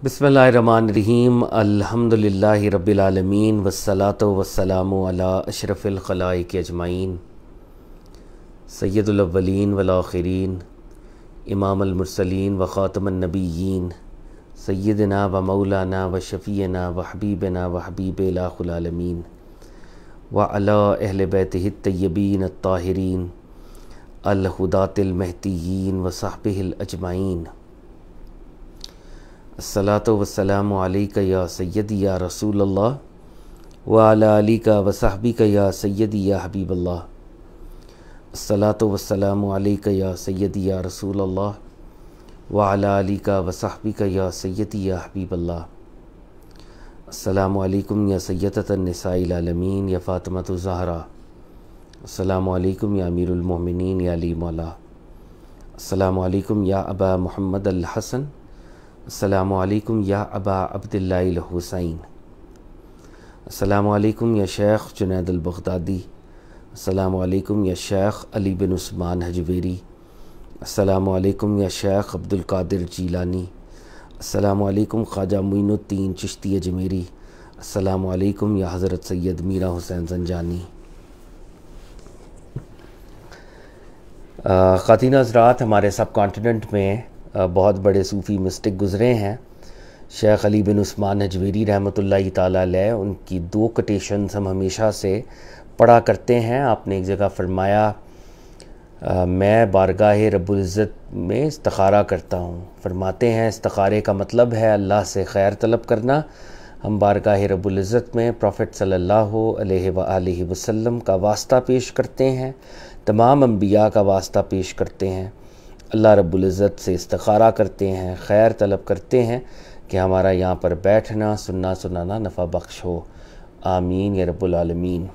بسم اللہ الرحمن الرحیم الحمدللہ رب العالمین والصلاة والسلام علی اشرف الخلائق اجمعین سید الاولین والآخرین امام المرسلین و خاتم النبیین سیدنا و مولانا و شفیعنا و حبیبنا و حبیب الہ العالمین وعلی اہل بیتہ الطیبین الطاہرین الہداۃ المہدیین و صحبہ الاجمعین۔ الصلاۃ والسلام علیک یا سیدی یا رسول اللہ وعلی آلک و صحبک یا سیدی یا حبیب اللہ۔ الصلاۃ والسلام علیک یا سیدی یا رسول اللہ وعلی آلک و صحبک یا سیدی یا حبیب اللہ۔ السلام علیکم یا سیدۃ النساء العالمین یا فاطمۃ الزہرا۔ السلام علیکم یا امیر المومنین یا علی مولا۔ السلام علیکم یا ابا محمد الحسن۔ السلام علیکم یا ابا عبداللہ الحسین۔ السلام علیکم یا شیخ جنید البغدادی۔ السلام علیکم یا شیخ علی بن عثمان حجویری۔ السلام علیکم یا شیخ عبد القادر جیلانی۔ السلام علیکم خواجہ معین الدین چشتی اجمیری۔ السلام علیکم یا حضرت سید میرا حسین زنجانی۔ خواتین حضرات، ہمارے سب کانٹیننٹ میں بہت بڑے صوفی مسٹک گزرے ہیں۔ شیخ علی بن عثمان حجویری رحمۃ اللہ تعالیٰ علیہ، ان کی دو کوٹیشنز ہم ہمیشہ سے پڑھا کرتے ہیں۔ آپ نے ایک جگہ فرمایا میں بارگاہ رب العزت میں استخارہ کرتا ہوں۔ فرماتے ہیں استخارے کا مطلب ہے اللہ سے خیر طلب کرنا۔ ہم بارگاہ رب العزت میں پروفٹ صلی اللہ علیہ وآلہ وسلم کا واسطہ پیش کرتے ہیں، تمام انبیاء کا واسطہ پیش کرتے ہیں، اللہ رب العزت سے استخارہ کرتے ہیں، خیر طلب کرتے ہیں کہ ہمارا یہاں پر بیٹھنا سننا سنانا نفع بخش ہو، آمین یا رب العالمین۔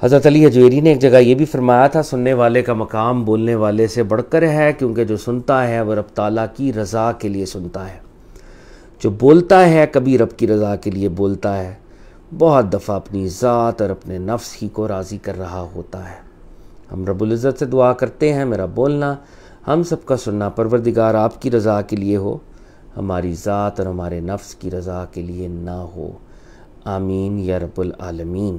حضرت علی حجویری نے ایک جگہ یہ بھی فرمایا تھا، سننے والے کا مقام بولنے والے سے بڑھ کر ہے، کیونکہ جو سنتا ہے وہ رب تعالیٰ کی رضا کے لیے سنتا ہے، جو بولتا ہے کبھی رب کی رضا کے لیے بولتا ہے، بہت دفعہ اپنی ذات اور اپنے نفس ہی کو راضی کر رہا ہوتا ہے۔ ہم رب العزت سے دعا کرتے ہیں میرا بولنا، ہم سب کا سننا پروردگار آپ کی رضا کے لیے ہو، ہماری ذات اور ہمارے نفس کی رضا کے لیے نہ ہو، آمین یا رب العالمین۔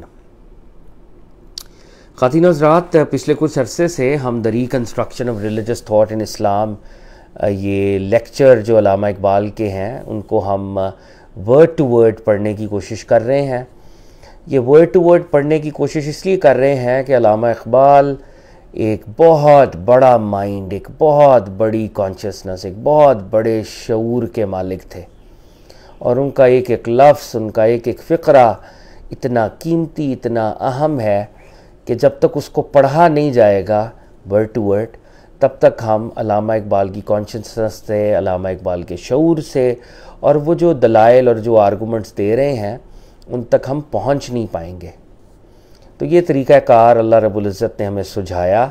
خواتین و حضرات، پچھلے کچھ عرصے سے ہم the reconstruction of religious thought in Islam, یہ لیکچر جو علامہ اقبال کے ہیں ان کو ہم ورڈ ٹو ورڈ پڑھنے کی کوشش کر رہے ہیں۔ یہ ورڈ ٹو ورڈ پڑھنے کی کوشش اس لیے کر رہے ہیں کہ علامہ اقبال ایک بہت بڑا مائنڈ، ایک بہت بڑی کانشسنس، ایک بہت بڑے شعور کے مالک تھے، اور ان کا ایک ایک لفظ، ان کا ایک ایک فقرہ اتنا قیمتی، اتنا اہم ہے کہ جب تک اس کو پڑھا نہیں جائے گا ورڈ ٹو ورڈ، تب تک ہم علامہ اقبال کی کانشسنس سے، علامہ اقبال کے شعور سے، اور وہ جو دلائل اور جو آرگومنٹس دے رہے ہیں ان تک ہم پہنچ نہیں پائیں گے۔ تو یہ طریقہ کار اللہ رب العزت نے ہمیں سجھایا۔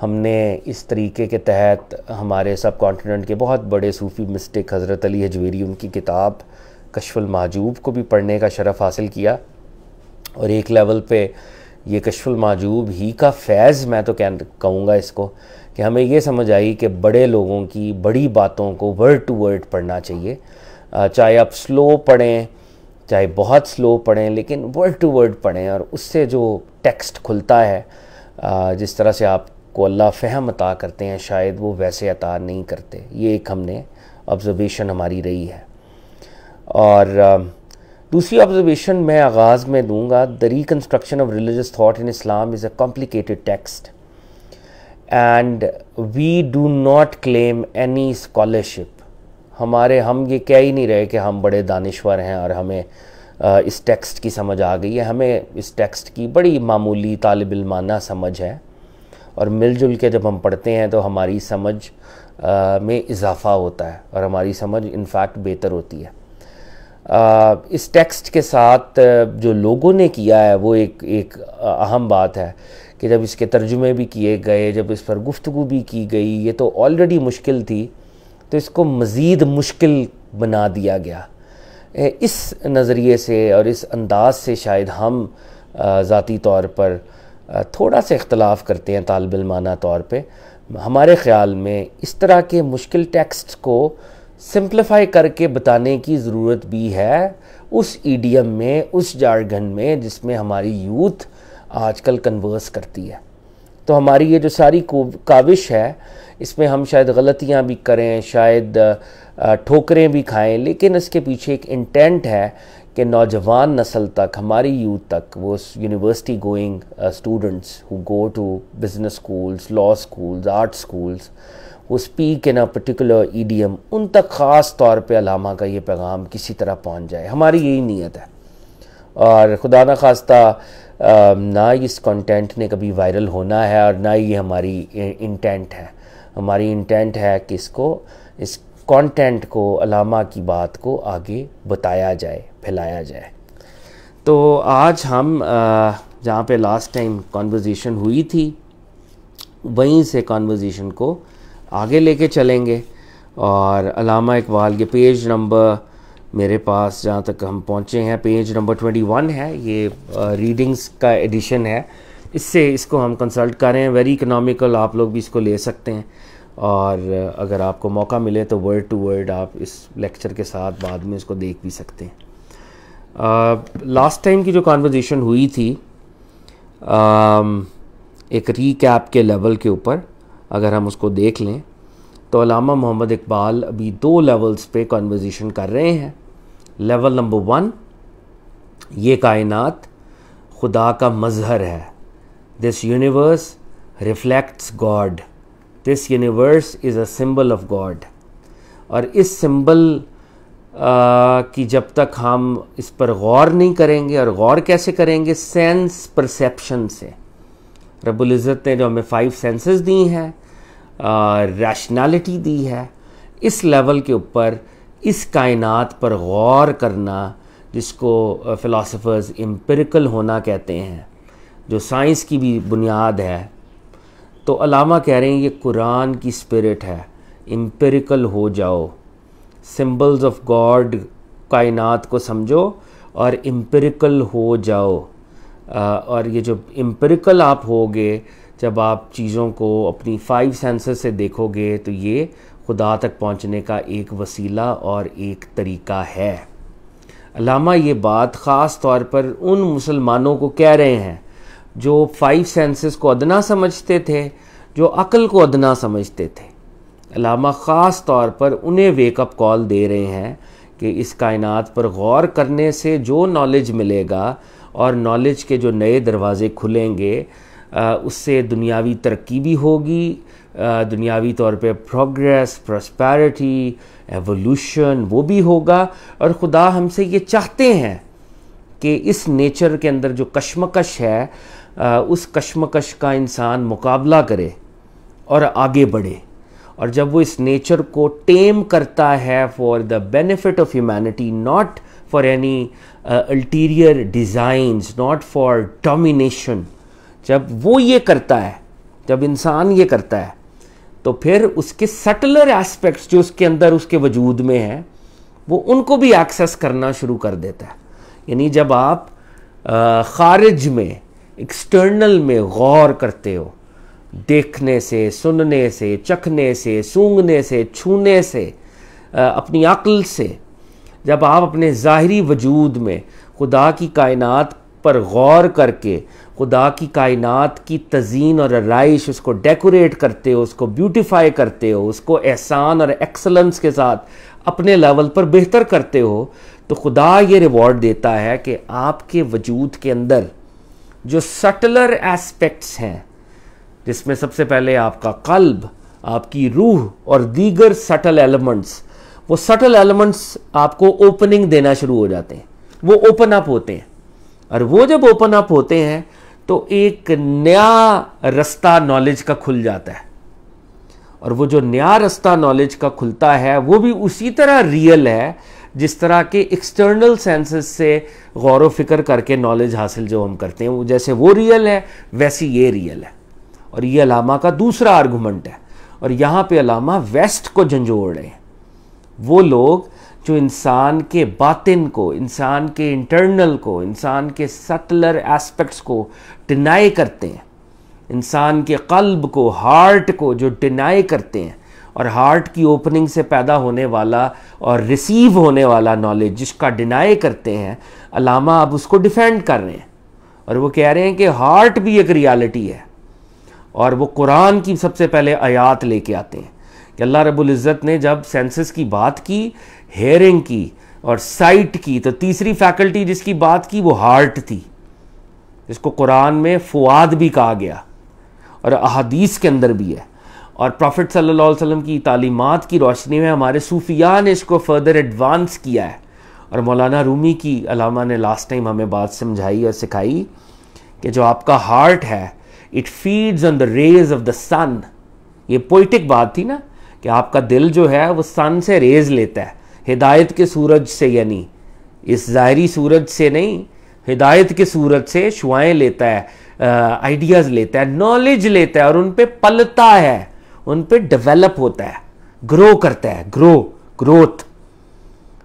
ہم نے اس طریقے کے تحت ہمارے سب کانٹیننٹ کے بہت بڑے صوفی مسٹک حضرت علی حجویری، ان کی کتاب کشف المحجوب کو بھی پڑھنے کا شرف حاصل کیا، اور ایک لیول پہ یہ کشف المحجوب ہی کا فیض میں تو کہوں گا اس کو، کہ ہمیں یہ سمجھ آئی کہ بڑے لوگوں کی بڑی باتوں کو ورڈ ٹو ورڈ پڑھنا چاہیے، چاہے آپ سلو پڑھیں چاہے بہت سلو پڑھیں، لیکن ورڈ ٹو ورڈ پڑھیں، اور اس سے جو ٹیکسٹ کھلتا ہے، جس طرح سے آپ کو اللہ فہم عطا کرتے ہیں شاید وہ ویسے عطا نہیں کرتے۔ یہ ایک ہم نے آبزرویشن ہماری رہی ہے۔ اور دوسری آبزرویشن میں آغاز میں دوں گا، the reconstruction of religious thought in Islam is a complicated text and we do not claim any scholarship. ہم یہ کہہ ہی نہیں رہے کہ ہم بڑے دانشور ہیں اور ہمیں اس ٹیکسٹ کی سمجھ آ گئی ہے، ہمیں اس ٹیکسٹ کی بڑی معمولی طالب علمانہ سمجھ ہے، اور مل جل کے جب ہم پڑھتے ہیں تو ہماری سمجھ میں اضافہ ہوتا ہے، اور ہماری سمجھ انفیکٹ بہتر ہوتی ہے۔ اس ٹیکسٹ کے ساتھ جو لوگوں نے کیا ہے وہ ایک اہم بات ہے کہ جب اس کے ترجمے بھی کیے گئے، جب اس پر گفتگو بھی کی گئی، یہ تو آلریڈی مشکل تھی، تو اس کو مزید مشکل بنا دیا گیا۔ اس نظریے سے اور اس انداز سے شاید ہم ذاتی طور پر تھوڑا سا اختلاف کرتے ہیں طالب علمانہ طور پہ۔ ہمارے خیال میں اس طرح کے مشکل ٹیکسٹ کو سمپلیفائی کر کے بتانے کی ضرورت بھی ہے اس ایڈیم میں، اس جارگن میں جس میں ہماری یوتھ آج کل کنورس کرتی ہے. تو ہماری یہ جو ساری کاوش ہے اس میں ہم شاید غلطیاں بھی کریں، شاید ٹھوکریں بھی کھائیں، لیکن اس کے پیچھے ایک انٹینٹ ہے کہ نوجوان نسل تک، ہماری یوتھ تک، وہ university going students who go to business schools, law schools, art schools, وہ speak in a particular idiom, ان تک خاص طور پہ علامہ کا یہ پیغام کسی طرح پہنچ جائے. ہماری یہی نیت ہے، اور خدا نہ خواستہ نہ اس کنٹینٹ نے کبھی وائرل ہونا ہے، اور نہ یہ ہماری انٹینٹ ہے. ہماری انٹینٹ ہے کہ اس کنٹینٹ کو، علامہ کی بات کو آگے بتایا جائے، پھیلایا جائے. تو آج ہم جہاں پہ لاسٹ ٹائم کانورزیشن ہوئی تھی وہیں سے کانورزیشن کو آگے لے کے چلیں گے. اور علامہ اقبال کے پیج نمبر میرے پاس جہاں تک ہم پہنچے ہیں، پیج نمبر 21 ہے. یہ ریڈنگز کا ایڈیشن ہے، اس کو ہم کنسلٹ کریں. ویری اکنامیکل، آپ لوگ بھی اس کو لے سکتے ہیں، اور اگر آپ کو موقع ملے تو ورڈ ٹو ورڈ آپ اس لیکچر کے ساتھ بعد میں اس کو دیکھ بھی سکتے ہیں. لاسٹ ٹائم کی جو کانورزیشن ہوئی تھی ایک ریکیپ کے لیول کے اوپر اگر ہم اس کو دیکھ لیں تو علامہ محمد اقبال ابھی 2 لیولز پہ کانورزیشن کر رہے ہیں. لیول نمبر 1، یہ کائنات خدا کا مظہر ہے. This universe reflects God. This universe is a symbol of God. اور اس سمبل کی جب تک ہم اس پر غور نہیں کریں گے، اور غور کیسے کریں گے؟ سینس پرسیپشن سے. رب العزت نے جو ہمیں 5 سینسز دی ہیں، ریشنالٹی دی ہے، اس لیول کے اوپر اس کائنات پر غور کرنا، جس کو فلاسفرز امپیریکل ہونا کہتے ہیں، جو سائنس کی بھی بنیاد ہے. تو علامہ کہہ رہے ہیں یہ قرآن کی اسپرٹ ہے. امپیریکل ہو جاؤ، سمبلز آف گاڈ کائنات کو سمجھو اور امپیریکل ہو جاؤ. اور یہ جو امپیریکل آپ ہوگے، جب آپ چیزوں کو اپنی 5 سینسز سے دیکھو گے، تو یہ خدا تک پہنچنے کا ایک وسیلہ اور ایک طریقہ ہے. علامہ یہ بات خاص طور پر ان مسلمانوں کو کہہ رہے ہیں جو 5 سینسز کو ادنا سمجھتے تھے، جو عقل کو ادنا سمجھتے تھے. علامہ خاص طور پر انہیں ویک اپ کال دے رہے ہیں کہ اس کائنات پر غور کرنے سے جو نالج ملے گا اور نالج کے جو نئے دروازے کھلیں گے، اس سے دنیاوی ترقی بھی ہوگی، دنیاوی طور پہ پروگریس، پراسپیرٹی، ایولوشن وہ بھی ہوگا. اور خدا ہم سے یہ چاہتے ہیں کہ اس نیچر کے اندر جو کشمکش ہے، اس کشمکش کا انسان مقابلہ کرے اور آگے بڑھے. اور جب وہ اس نیچر کو ٹیم کرتا ہے for the benefit of humanity, not for any ulterior designs, not for domination, جب وہ یہ کرتا ہے، جب انسان یہ کرتا ہے، تو پھر اس کے سٹلر ایسپیکٹس جو اس کے اندر اس کے وجود میں ہیں، وہ ان کو بھی ایکسیس کرنا شروع کر دیتا ہے. یعنی جب آپ خارج میں، ایکسٹرنل میں غور کرتے ہو، دیکھنے سے، سننے سے، چکھنے سے، سونگھنے سے، چھونے سے، اپنی عقل سے، جب آپ اپنے ظاہری وجود میں خدا کی کائنات پر غور کر کے خدا کی کائنات کی تزئین اور آرائش، اس کو ڈیکوریٹ کرتے ہو، اس کو بیوٹیفائی کرتے ہو، اس کو احسان اور ایکسلنس کے ساتھ اپنے لیول پر بہتر کرتے ہو، تو خدا یہ ریوارڈ دیتا ہے کہ آپ کے وجود کے اندر جو سٹلر ایسپیکٹس ہیں، جس میں سب سے پہلے آپ کا قلب، آپ کی روح اور دیگر سٹل ایلیمنٹس، وہ سٹل ایلیمنٹس آپ کو اوپننگ دینا شروع ہو جاتے ہیں، وہ اوپن اپ ہوتے ہیں. اور وہ جب اوپن اپ ہوتے ہیں تو ایک نیا رستہ نالج کا کھل جاتا ہے. اور وہ جو نیا رستہ نالج کا کھلتا ہے وہ بھی اسی طرح ریئل ہے جس طرح کے ایکسٹرنل سینسز سے غور و فکر کر کے نالج حاصل جو ہم کرتے ہیں، وہ جیسے وہ ریئل ہے ویسی یہ ریئل ہے. اور یہ علامہ کا دوسرا آرگومنٹ ہے. اور یہاں پہ علامہ ویسٹ کو جھنجھوڑ رہے ہیں، وہ لوگ جو انسان کے باطن کو، انسان کے انٹرنل کو، انسان کے سٹلر ایسپیکٹس کو ڈینائی کرتے ہیں، انسان کے قلب کو، ہارٹ کو جو ڈینائی کرتے ہیں، اور ہارٹ کی اوپننگ سے پیدا ہونے والا اور ریسیو ہونے والا نالج جس کا ڈینائی کرتے ہیں، علامہ اب اس کو ڈیفینڈ کر رہے ہیں اور وہ کہہ رہے ہیں کہ ہارٹ بھی ایک ریالٹی ہے، اور وہ قرآن کی سب سے پہلے آیات لے کے آتے ہیں کہ اللہ رب العزت نے جب سینسز کی بات کی، ہیئرنگ کی اور سائٹ کی، تو تیسری فیکلٹی جس کی بات کی وہ ہارٹ تھی، جس کو قرآن میں فؤاد بھی کہا گیا اور احادیث کے اندر بھی ہے، اور پروفٹ صلی اللہ علیہ وسلم کی تعلیمات کی روشنی میں ہمارے صوفیاء نے اس کو فردر ایڈوانس کیا ہے۔ اور مولانا رومی کی علامہ نے لاسٹ ٹائم ہمیں بات سمجھائی اور سکھائی کہ جو آپ کا ہارٹ ہے it feeds on the rays of the sun, یہ پوئٹک بات تھی نا کہ آپ کا دل جو ہے وہ سن سے ریز لیتا ہے، ہدایت کے سورج سے، یعنی اس ظاہری سورج سے نہیں، ہدایت کے سورج سے شعائیں لیتا ہے، آئیڈیاز لیتا ہے، نالج لیتا ہے اور ان پہ پلتا ہے، ان پہ ڈیولپ ہوتا ہے، گرو کرتا ہے، گروتھ۔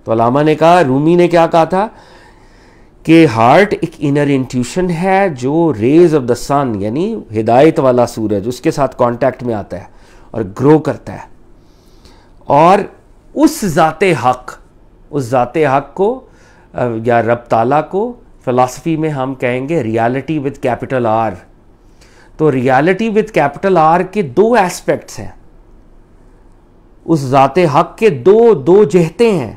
تو علامہ نے کہا، رومی نے کیا کہا تھا کہ ہارٹ ایک انر انٹیوشن ہے جو ریز آف دا سن یعنی ہدایت والا سورج اس کے ساتھ کانٹیکٹ میں آتا ہے اور گرو کرتا ہے، اور اس ذات حق کو یا رب تعالیٰ کو فلسفی میں ہم کہیں گے ریالٹی وتھ کیپٹل آر۔ تو ریالٹی وتھ کیپٹل آر کے دو ایسپیکٹس ہیں، اس ذات حق کے دو جہتیں ہیں،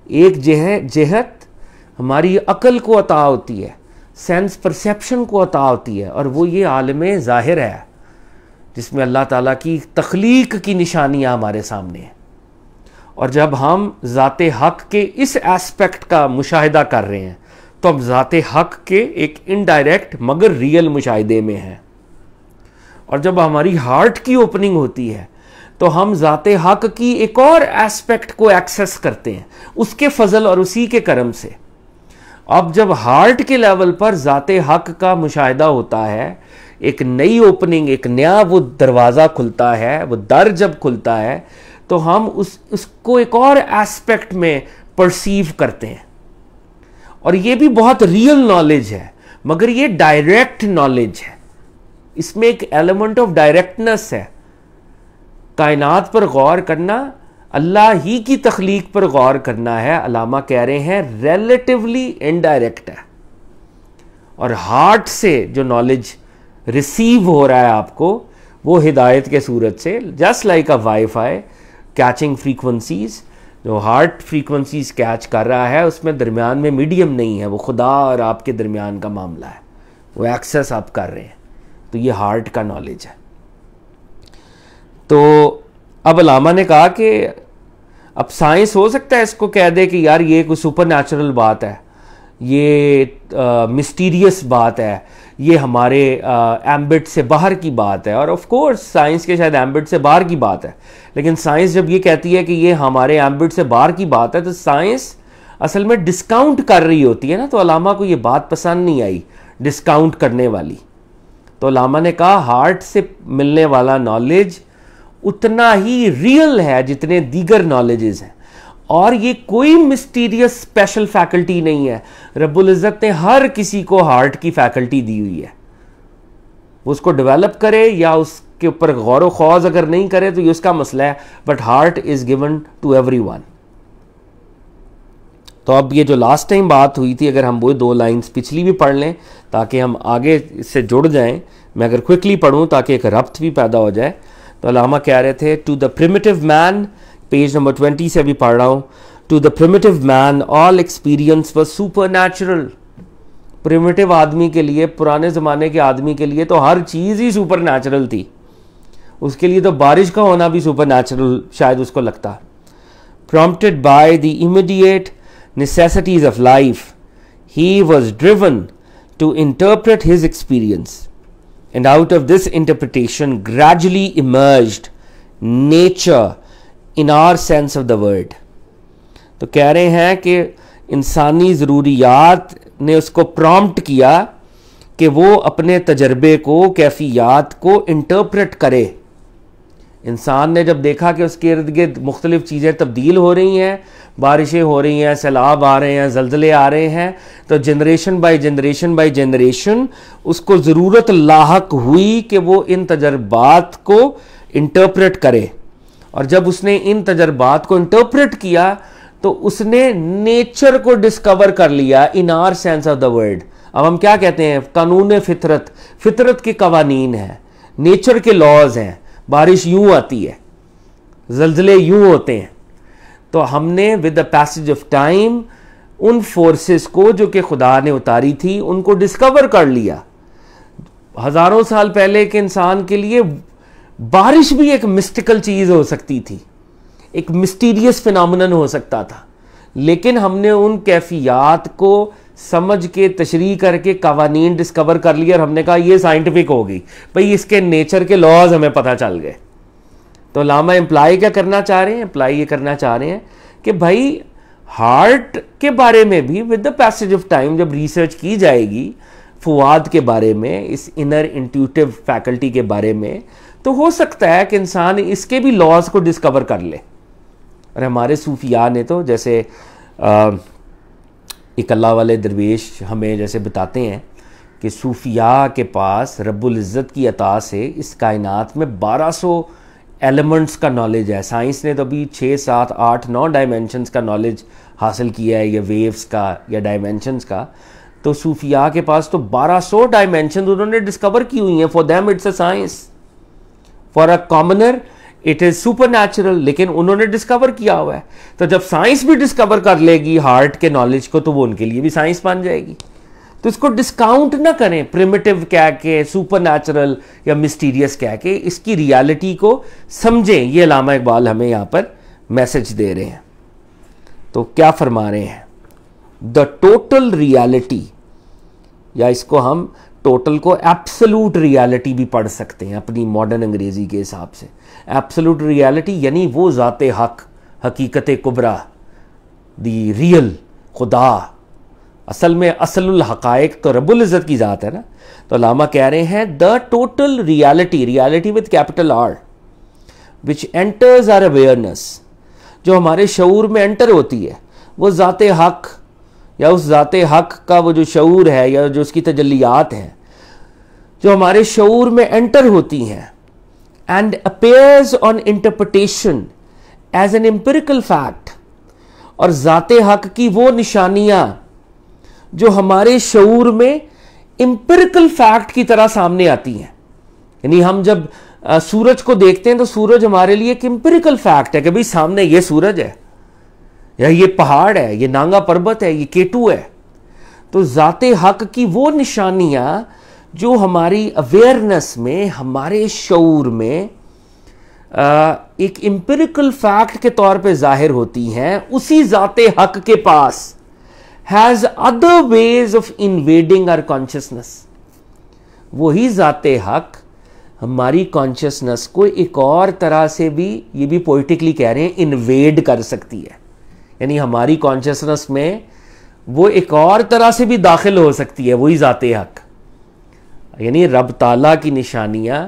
ایک جہت ہماری عقل کو عطا ہوتی ہے، سینس پرسیپشن کو عطا ہوتی ہے، اور وہ یہ عالم ظاہر ہے جس میں اللہ تعالیٰ کی تخلیق کی نشانیاں ہمارے سامنے ہیں، اور جب ہم ذات حق کے اس ایسپیکٹ کا مشاہدہ کر رہے ہیں تو ہم ذات حق کے ایک انڈائریکٹ مگر ریئل مشاہدے میں ہیں، اور جب ہماری ہارٹ کی اوپننگ ہوتی ہے تو ہم ذات حق کی ایک اور ایسپیکٹ کو ایکسیس کرتے ہیں اس کے فضل اور اسی کے کرم سے۔ اب جب ہارٹ کے لیول پر ذات حق کا مشاہدہ ہوتا ہے، ایک نئی اوپننگ، ایک نیا وہ دروازہ کھلتا ہے، وہ در جب کھلتا ہے تو ہم اس کو ایک اور ایسپیکٹ میں پرسیو کرتے ہیں، اور یہ بھی بہت ریئل نالج ہے، مگر یہ ڈائریکٹ نالج ہے، اس میں ایک ایلیمنٹ آف ڈائریکٹنس ہے۔ کائنات پر غور کرنا، اللہ ہی کی تخلیق پر غور کرنا ہے، علامہ کہہ رہے ہیں ریلیٹیولی انڈائریکٹ ہے، اور ہارٹ سے جو نالج ریسیو ہو رہا ہے آپ کو وہ ہدایت کے صورت سے، just like a wi fi catching frequencies, جو ہارٹ فریکوینسیز کیچ کر رہا ہے اس میں درمیان میں میڈیم نہیں ہے، وہ خدا اور آپ کے درمیان کا معاملہ ہے، وہ ایکسیس آپ کر رہے ہیں، تو یہ ہارٹ کا نالج ہے۔ تو اب علامہ نے کہا کہ اب سائنس ہو سکتا ہے اس کو کہہ دے کہ یار یہ کوئی سپر نیچرل بات ہے، یہ مسٹیریس بات ہے، یہ ہمارے ایمبٹ سے باہر کی بات ہے، اور آف کورس سائنس کے شاید ایمبٹ سے باہر کی بات ہے، لیکن سائنس جب یہ کہتی ہے کہ یہ ہمارے ایمبٹ سے باہر کی بات ہے تو سائنس اصل میں ڈسکاؤنٹ کر رہی ہوتی ہے نا، تو علامہ کو یہ بات پسند نہیں آئی ڈسکاؤنٹ کرنے والی۔ تو علامہ نے کہا ہارٹ سے ملنے والا نالج اتنا ہی ریئل ہے جتنے دیگر نالجز ہیں، اور یہ کوئی مسٹیریس اسپیشل فیکلٹی نہیں ہے، رب العزت نے ہر کسی کو ہارٹ کی فیکلٹی دی ہوئی ہے، وہ اس کو ڈیولپ کرے یا اس کے اوپر غور و خوض اگر نہیں کرے تو یہ اس کا مسئلہ ہے، but heart is given to everyone. تو اب یہ جو لاسٹ ٹائم بات ہوئی تھی، اگر ہم وہ 2 لائنز پچھلی بھی پڑھ لیں تاکہ ہم آگے اس سے جڑ جائیں، میں اگر کوئکلی پڑھوں تاکہ ایک ربط بھی پیدا ہو جائے، تو علامہ کہہ رہے تھے to the primitive man, page number 20 سے بھی پڑھ رہا ہوں، to the primitive man all experience was supernatural. Primitive آدمی کے لیے، پرانے زمانے کے آدمی کے لیے تو ہر چیز ہی سپر نیچرل تھی، اس کے لیے تو بارش کا ہونا بھی سپر نیچرل شاید اس کو لگتا۔ prompted by the immediate necessities of life, he was driven to interpret his experience, and out of this interpretation gradually emerged nature in our sense of the word. تو کہہ رہے ہیں کہ انسانی ضروریات نے اس کو پرومپٹ کیا کہ وہ اپنے تجربے کو، کیفیات کو انٹرپریٹ کرے۔ انسان نے جب دیکھا کہ اس کے ارد گرد مختلف چیزیں تبدیل ہو رہی ہیں، بارشیں ہو رہی ہیں، سیلاب آ رہے ہیں، زلزلے آ رہے ہیں، تو جنریشن بائی جنریشن اس کو ضرورت لاحق ہوئی کہ وہ ان تجربات کو انٹرپریٹ کرے اور جب اس نے ان تجربات کو انٹرپریٹ کیا تو اس نے نیچر کو ڈسکور کر لیا in our sense of the word. اب ہم کیا کہتے ہیں؟ قانون فطرت، فطرت کے قوانین ہیں، نیچر کے لاز ہیں. بارش یوں آتی ہے، زلزلے یوں ہوتے ہیں. تو ہم نے with the passage of time in forces کو جو کہ خدا نے اتاری تھی ان کو ڈسکور کر لیا. ہزاروں سال پہلے کے انسان کے لیے بارش بھی ایک مسٹیکل چیز ہو سکتی تھی، ایک مسٹیریس فینامنن ہو سکتا تھا، لیکن ہم نے ان کیفیات کو سمجھ کے تشریح کر کے قوانین ڈسکور کر لیا اور ہم نے کہا یہ سائنٹیفک ہو گئی بھئی، اس کے نیچر کے لاز ہمیں پتہ چل گئے. تو علامہ امپلائی کیا کرنا چاہ رہے ہیں؟ امپلائی یہ کرنا چاہ رہے ہیں کہ بھائی ہارٹ کے بارے میں بھی with the passage of time جب ریسرچ کی جائے گی فواد کے بارے میں، اس انر انٹیوٹیو فیکلٹی کے بارے میں، تو ہو سکتا ہے کہ انسان اس کے بھی لاز کو ڈسکور کر لے. اور ہمارے صوفیاء نے تو جیسے ایک اللہ والے درویش ہمیں جیسے بتاتے ہیں کہ صوفیاء کے پاس رب العزت کی عطا سے اس کائنات میں 1200 ایلیمنٹس کا نالج ہے. سائنس نے تو ابھی 6 7 8 9 ڈائمینشنز کا نالج حاصل کیا ہے، یا ویوز کا یا ڈائمینشنز کا. تو صوفیاء کے پاس تو 1200 ڈائمینشنز انہوں نے ڈسکور کی ہوئی ہیں. For them it's a science, for a commoner it is supernatural نیچرل، لیکن انہوں نے ڈسکور کیا ہوا ہے. تو جب سائنس بھی ڈسکور کر لے گی ہارٹ کے نالج کو تو وہ ان کے لیے بھی سائنس بن جائے گی. تو اس کو ڈسکاؤنٹ نہ کریں پریمیٹیو کہہ کے، سپر نیچرل یا مسٹیریس کہہ کے، اس کی ریالٹی کو سمجھیں. یہ علامہ اقبال ہمیں یہاں پر میسج دے رہے ہیں. تو کیا فرما رہے ہیں؟ دا ٹوٹل ریالٹی، یا اس کو ہم ٹوٹل کو ایبسلوٹ ریالٹی بھی پڑھ سکتے ہیں اپنی ماڈرن انگریزی کے حساب سے. ایبسلوٹ ریالٹی یعنی وہ ذات حق، حقیقت کبریٰ، دی ریل، خدا. اصل میں اصل الحقائق تو رب العزت کی ذات ہے نا. تو علامہ کہہ رہے ہیں the total reality, reality with capital R, which enters our awareness, جو ہمارے شعور میں انٹر ہوتی ہے، وہ ذات حق یا اس ذات حق کا وہ جو شعور ہے یا جو اس کی تجلیات ہیں جو ہمارے شعور میں انٹر ہوتی ہیں، and appears on interpretation as an empirical fact. اور ذات حق کی وہ نشانیاں جو ہمارے شعور میں امپیریکل فیکٹ کی طرح سامنے آتی ہیں. یعنی ہم جب سورج کو دیکھتے ہیں تو سورج ہمارے لیے ایک امپیریکل فیکٹ ہے کہ بھئی سامنے یہ سورج ہے، یا یہ پہاڑ ہے، یہ نانگا پربت ہے، یہ کیٹو ہے. تو ذات حق کی وہ نشانیاں جو ہماری اویئرنیس میں، ہمارے شعور میں ایک امپیریکل فیکٹ کے طور پہ ظاہر ہوتی ہیں، اسی ذات حق کے پاس has other ways of invading our consciousness. وہی ذات حق ہماری کانشیسنس کو ایک اور طرح سے بھی، یہ بھی پوئٹکلی کہہ رہے ہیں، انویڈ کر سکتی ہے. یعنی ہماری کانشیسنس میں وہ ایک اور طرح سے بھی داخل ہو سکتی ہے، وہی ذات حق. یعنی رب تعالیٰ کی نشانیاں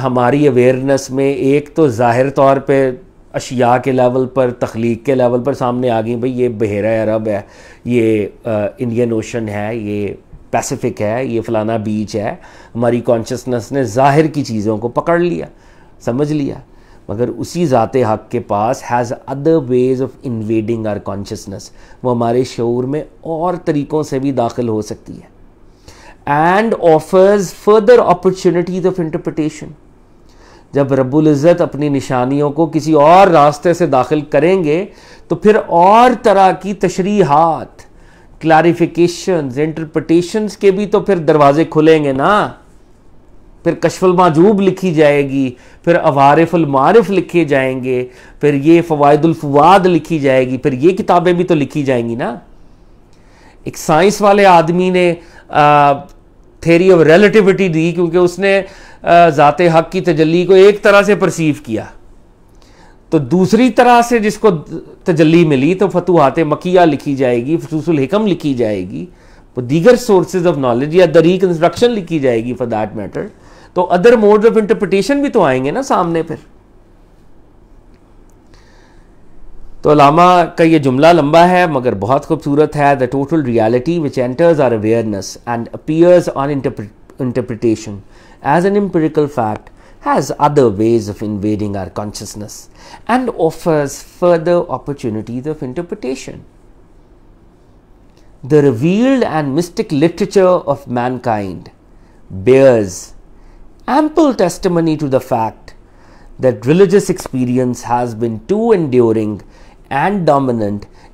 ہماری اویئرنیس میں ایک تو ظاہر طور پہ اشیاء کے لیول پر، تخلیق کے لیول پر سامنے آ گئی، بھئی یہ بحیرہ عرب ہے، یہ انڈین اوشن ہے، یہ پیسیفک ہے، یہ فلانا بیچ ہے. ہماری کانشیسنس نے ظاہر کی چیزوں کو پکڑ لیا، سمجھ لیا. مگر اسی ذات حق کے پاس has other ways of invading our consciousness, وہ ہمارے شعور میں اور طریقوں سے بھی داخل ہو سکتی ہے. And offers further opportunities of interpretation. جب رب العزت اپنی نشانیوں کو کسی اور راستے سے داخل کریں گے تو پھر اور طرح کی تشریحات، کلیریفیکیشنز، انٹرپریٹیشنز کے بھی تو پھر دروازے کھلیں گے نا. پھر کشف المعجوب لکھی جائے گی، پھر عوارف المعارف لکھے جائیں گے، پھر یہ فوائد الفواد لکھی جائے گی، پھر یہ کتابیں بھی تو لکھی جائیں گی نا. ایک سائنس والے آدمی نے تھیوری آف ریلیٹیوٹی دی کیونکہ اس نے ذات حق کی تجلی کو ایک طرح سے پرسیو کیا، تو دوسری طرح سے جس کو تجلی ملی تو فتوحات مکیہ لکھی جائے گی، فصوص الحکم لکھی جائے گی، وہ دیگر سورسز آف نالج یا دی ریکنسٹرکشن لکھی جائے گی فار دیٹ میٹر. تو ادر موڈز آف انٹرپریٹیشن بھی تو آئیں گے نا سامنے پھر. تو علامہ کا یہ جملہ لمبا ہے مگر بہت خوبصورت ہے. The total reality which enters our awareness and appears on interpretation as an empirical fact has other ways of invading our consciousness and offers further opportunities of interpretation. The revealed and mystic literature of mankind bears ample testimony to the fact that religious experience has been too enduring and dominant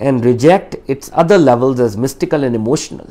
and reject its other levels as mystical and emotional.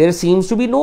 there seems to be no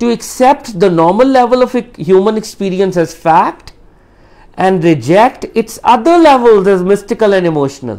to accept the normal level of human experience as fact and reject its other levels as mystical and emotional.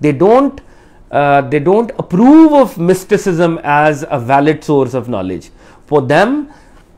They don't approve of mysticism as a valid source of knowledge. For them,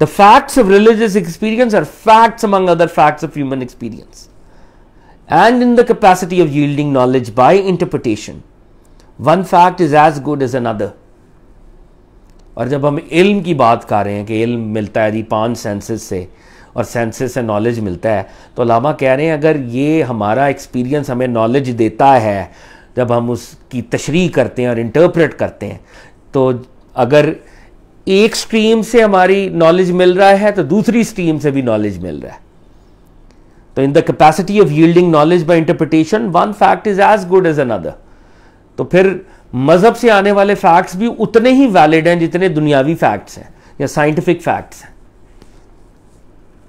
The facts of religious experience are facts among other facts of human experience. And in the capacity of yielding knowledge by interpretation, one fact is as good as another. اور جب ہم علم کی بات کر رہے ہیں کہ علم ملتا ہے 5 سینسز سے اور سینسز سے نالج ملتا ہے، تو علامہ کہہ رہے ہیں اگر یہ ہمارا ایکسپیرینس ہمیں نالج دیتا ہے جب ہم اس کی تشریح کرتے ہیں اور انٹرپریٹ کرتے ہیں، تو اگر ایک سٹریم سے ہماری نالج مل رہا ہے تو دوسری سٹریم سے بھی نالج مل رہا ہے. تو in the capacity of yielding knowledge by interpretation one fact is as good as another. تو پھر مذہب سے آنے والے فیکٹس بھی اتنے ہی ویلڈ ہیں جتنے دنیاوی فیکٹس ہیں یا سائنٹیفک فیکٹس ہیں.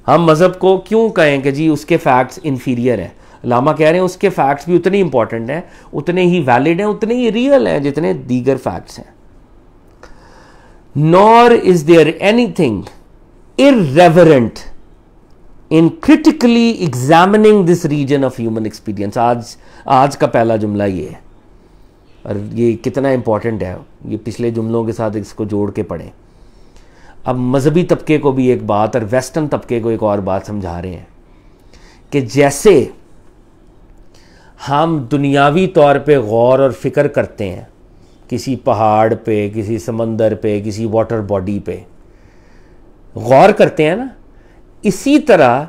ہم مذہب کو کیوں کہیں کہ جی اس کے فیکٹس انفیریئر ہیں؟ علامہ کہہ رہے ہیں اس کے فیکٹس بھی اتنے امپورٹنٹ ہیں، اتنے ہی ویلڈ ہیں، اتنے ہی ریئل ہیں جتنے دیگر فیکٹس ہیں. Nor is there anything irreverent in critically examining this region of human experience. آج کا پہلا جملہ یہ ہے، اور یہ کتنا امپورٹنٹ ہے، یہ پچھلے جملوں کے ساتھ اس کو جوڑ کے پڑھیں. اب مذہبی طبقے کو بھی ایک بات اور ویسٹرن طبقے کو ایک اور بات سمجھا رہے ہیں کہ جیسے ہم دنیاوی طور پہ غور اور فکر کرتے ہیں کسی پہاڑ پہ، کسی سمندر پہ، کسی واٹر باڈی پہ غور کرتے ہیں نا، اسی طرح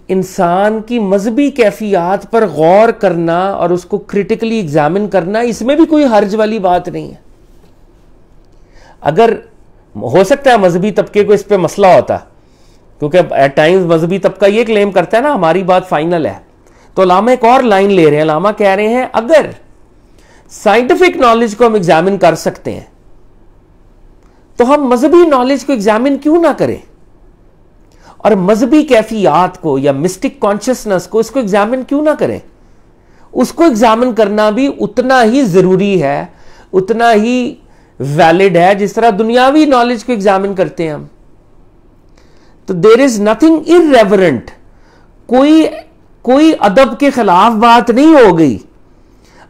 انسان کی مذہبی کیفیات پر غور کرنا اور اس کو کریٹیکلی ایگزامن کرنا، اس میں بھی کوئی حرج والی بات نہیں ہے. اگر ہو سکتا ہے مذہبی طبقے کو اس پہ مسئلہ ہوتا، کیونکہ ایٹ ٹائمز مذہبی طبقہ یہ کلیم کرتا ہے نا ہماری بات فائنل ہے. تو علامہ ایک اور لائن لے رہے ہیں، علامہ کہہ رہے ہیں اگر سائنٹیفک نالج کو ہم ایگزامن کر سکتے ہیں تو ہم مذہبی نالج کو ایگزامن کیوں نہ کریں، اور مذہبی کیفیات کو یا مسٹک کانشسنس کو اس کو ایگزامن کیوں نہ کریں. اس کو ایگزامن کرنا بھی اتنا ہی ضروری ہے، اتنا ہی ویلڈ ہے جس طرح دنیاوی نالج کو ایگزامن کرتے ہیں ہم. تو دیر از نتھنگ irreverent، کوئی ادب کے خلاف بات نہیں ہو گئی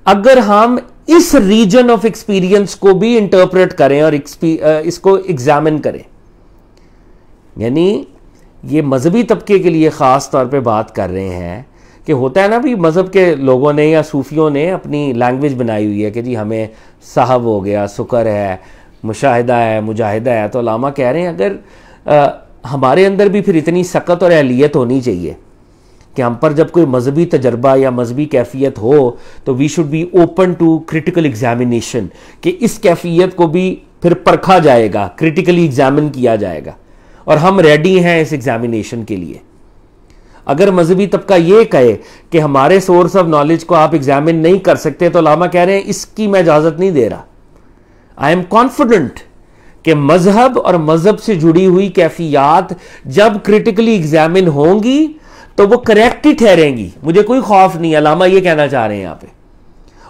اگر ہم اس ریجن آف ایکسپیرینس کو بھی انٹرپریٹ کریں اور اس کو ایگزامن کریں. یعنی یہ مذہبی طبقے کے لیے خاص طور پہ بات کر رہے ہیں کہ ہوتا ہے نا بھی مذہب کے لوگوں نے یا صوفیوں نے اپنی لینگویج بنائی ہوئی ہے کہ جی ہمیں صحب ہو گیا، سکر ہے، مشاہدہ ہے، مجاہدہ ہے. تو علامہ کہہ رہے ہیں اگر ہمارے اندر بھی پھر اتنی سکت اور اہلیت ہونی چاہیے کہ ہم پر جب کوئی مذہبی تجربہ یا مذہبی کیفیت ہو تو we should be open to critical examination, کہ اس کیفیت کو بھی پھر پرکھا جائے گا، کریٹیکلی ایگزامن کیا جائے گا، اور ہم ریڈی ہیں اس ایگزامینیشن کے لیے. اگر مذہبی طبقہ یہ کہے کہ ہمارے سورس آف نالج کو آپ ایگزامن نہیں کر سکتے تو علامہ کہہ رہے ہیں اس کی میں اجازت نہیں دے رہا. آئی ایم کانفیڈنٹ کہ مذہب اور مذہب سے جڑی ہوئی کیفیات جب کریٹیکلی ایگزامن ہوں گی تو وہ کریکٹ ہی ٹھہریں گی، مجھے کوئی خوف نہیں. علامہ یہ کہنا چاہ رہے ہیں یہاں پہ،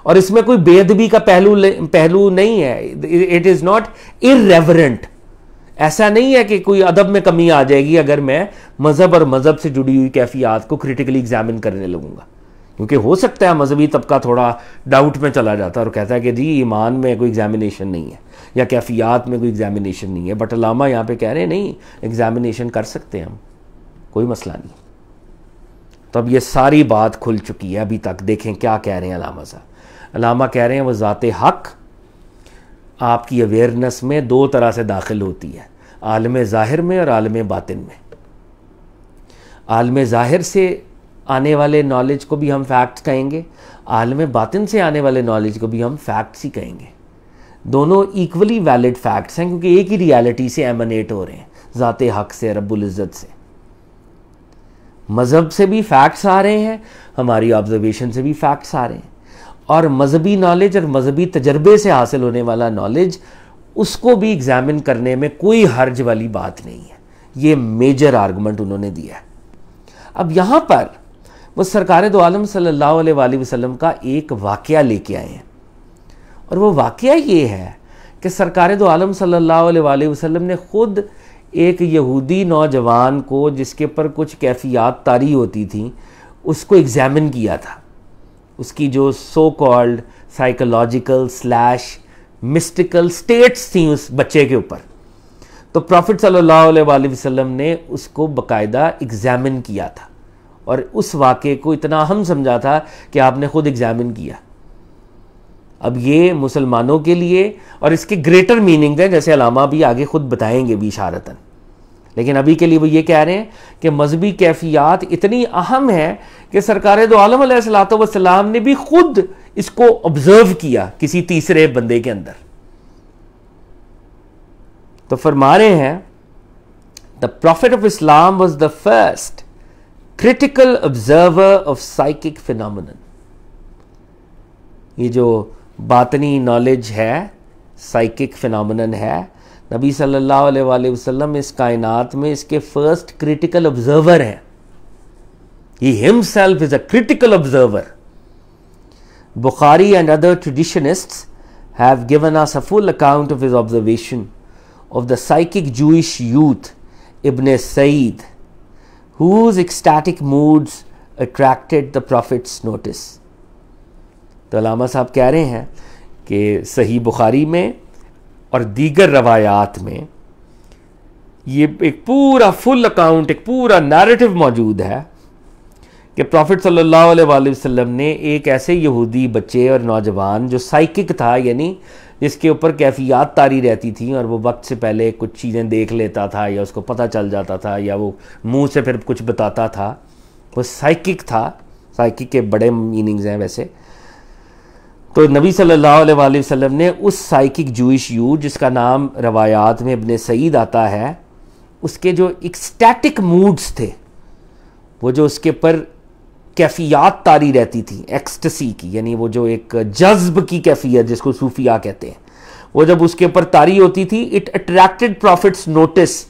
اور اس میں کوئی بے ادبی کا پہلو نہیں ہے. It is not irreverent. ایسا نہیں ہے کہ کوئی ادب میں کمی آ جائے گی اگر میں مذہب اور مذہب سے جڑی ہوئی کیفیات کو کریٹیکلی ایگزامن کرنے لگوں گا. کیونکہ ہو سکتا ہے مذہبی طبقہ تھوڑا ڈاؤٹ میں چلا جاتا ہے اور کہتا ہے کہ جی ایمان میں کوئی ایگزامینیشن نہیں ہے یا کیفیات میں کوئی ایگزامینیشن نہیں ہے. بٹ علامہ یہاں پہ کہہ رہے ہیں نہیں، ایگزامینیشن کر سکتے ہیں ہم، کوئی مسئلہ نہیں. تو اب یہ ساری بات کھل چکی ہے. ابھی تک دیکھیں کیا کہہ رہے ہیں علامہ صاحب. علامہ کہہ رہے ہیں وہ ذات حق آپ کی اویئرنس میں 2 طرح سے داخل ہوتی ہے، عالم ظاہر میں اور عالم باطن میں. عالم ظاہر سے آنے والے نالج کو بھی ہم فیکٹس کہیں گے، عالم باطن سے آنے والے نالج کو بھی ہم فیکٹس ہی کہیں گے. دونوں ایکولی ویلڈ فیکٹس ہیں کیونکہ ایک ہی ریالٹی سے ایمنیٹ ہو رہے ہیں، ذات حق سے، رب العزت سے. مذہب سے بھی فیکٹس آ رہے ہیں، ہماری آبزرویشن سے بھی فیکٹس آ رہے ہیں، اور مذہبی نالج اور مذہبی تجربے سے حاصل ہونے والا نالج اس کو بھی ایگزامن کرنے میں کوئی حرج والی بات نہیں ہے. یہ میجر آرگومنٹ انہوں نے دیا ہے. اب یہاں پر وہ سرکار دو عالم صلی اللہ علیہ وآلہ وسلم کا ایک واقعہ لے کے آئے ہیں، اور وہ واقعہ یہ ہے کہ سرکار دو عالم صلی اللہ علیہ وآلہ وسلم نے خود ایک یہودی نوجوان کو جس کے پر کچھ کیفیات طاری ہوتی تھیں اس کو ایگزامن کیا تھا. اس کی جو so called psychological / mystical states تھیں اس بچے کے اوپر. تو تو پروفٹ صلی اللہ علیہ وآلہ وسلم نے اس کو باقاعدہ ایگزامن کیا تھا اور اس واقعے کو اتنا اہم سمجھا تھا کہ آپ نے خود ایگزامن کیا. اب یہ مسلمانوں کے لیے اور اس کے گریٹر میننگ ہیں جیسے علامہ بھی آگے خود بتائیں گے بھی اشارتاً، لیکن ابھی کے لیے وہ یہ کہہ رہے ہیں کہ مذہبی کیفیات اتنی اہم ہیں کہ سرکار دو عالم علیہ الصلوۃ والسلام نے بھی خود اس کو آبزرو کیا کسی تیسرے بندے کے اندر. تو فرما رہے ہیں the prophet of Islam was the first critical observer of psychic phenomenon. یہ جو باطنی نالج ہے، سائیکک فینومینن ہے، نبی صلی اللہ علیہ وآلہ وسلم اس کائنات میں اس کے فرسٹ کریٹیکل آبزرور ہیں. He himself is a critical observer. Bukhari and other traditionists have given us a full account of his observation of the psychic Jewish youth Ibn Sayyid, whose ecstatic moods attracted the Prophet's notice. تو علامہ صاحب کہہ رہے ہیں کہ صحیح بخاری میں اور دیگر روایات میں یہ ایک پورا فل اکاؤنٹ، ایک پورا نیریٹو موجود ہے کہ پروفٹ صلی اللہ علیہ وآلہ وسلم نے ایک ایسے یہودی بچے اور نوجوان جو سائیکک تھا، یعنی جس کے اوپر کیفیات طاری رہتی تھیں اور وہ وقت سے پہلے کچھ چیزیں دیکھ لیتا تھا یا اس کو پتہ چل جاتا تھا یا وہ منہ سے پھر کچھ بتاتا تھا، وہ سائیکک تھا. سائیکک کے بڑے میننگز ہیں ویسے. تو نبی صلی اللہ علیہ وآلہ وسلم نے اس سائیکک جوئش یوتھ جس کا نام روایات میں ابن سعید آتا ہے، اس کے جو ایکسٹیٹک موڈز تھے، وہ جو اس کے پر کیفیات طاری رہتی تھی ایکسٹسی کی، یعنی وہ جو ایک جذب کی کیفیت جس کو صوفیاء کہتے ہیں، وہ جب اس کے اوپر طاری ہوتی تھی، اٹ اٹریکٹڈ پروفٹس نوٹس.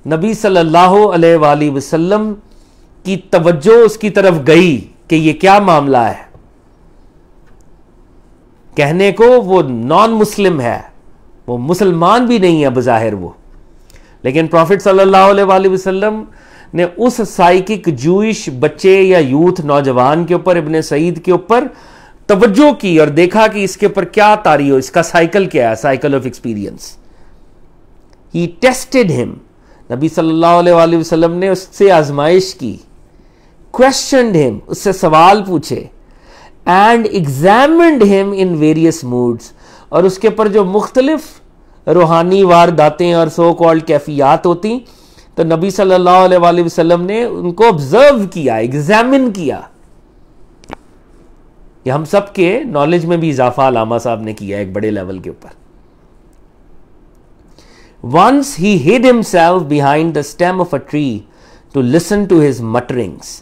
نبی صلی اللہ علیہ وآلہ وسلم کی توجہ اس کی طرف گئی کہ یہ کیا معاملہ ہے. کہنے کو وہ نان مسلم ہے، وہ مسلمان بھی نہیں ہے بظاہر وہ، لیکن پروفٹ صلی اللہ علیہ وآلہ وسلم نے اس سائیکک جوئش بچے یا یوتھ نوجوان کے اوپر، ابن سعید کے اوپر توجہ کی اور دیکھا کہ اس کے اوپر کیا طاری ہو، اس کا سائیکل کیا ہے، cycle of experience. He tested ہم، نبی صلی اللہ علیہ وآلہ وسلم نے اس سے آزمائش کی. کویسچنڈ ہم، اس سے سوال پوچھے. اینڈ ایگزامنڈ ہم ان ویریس موڈز، اور اس کے اوپر جو مختلف روحانی وارداتیں اور سو کالڈ کیفیات ہوتی تو نبی صلی اللہ علیہ وآلہ وسلم نے ان کو آبزرو کیا، ایگزامن کیا. یہ ہم سب کے نالج میں بھی اضافہ علامہ صاحب نے کیا ایک بڑے لیول کے اوپر. Once he hid himself behind the stem of a tree to listen to his mutterings.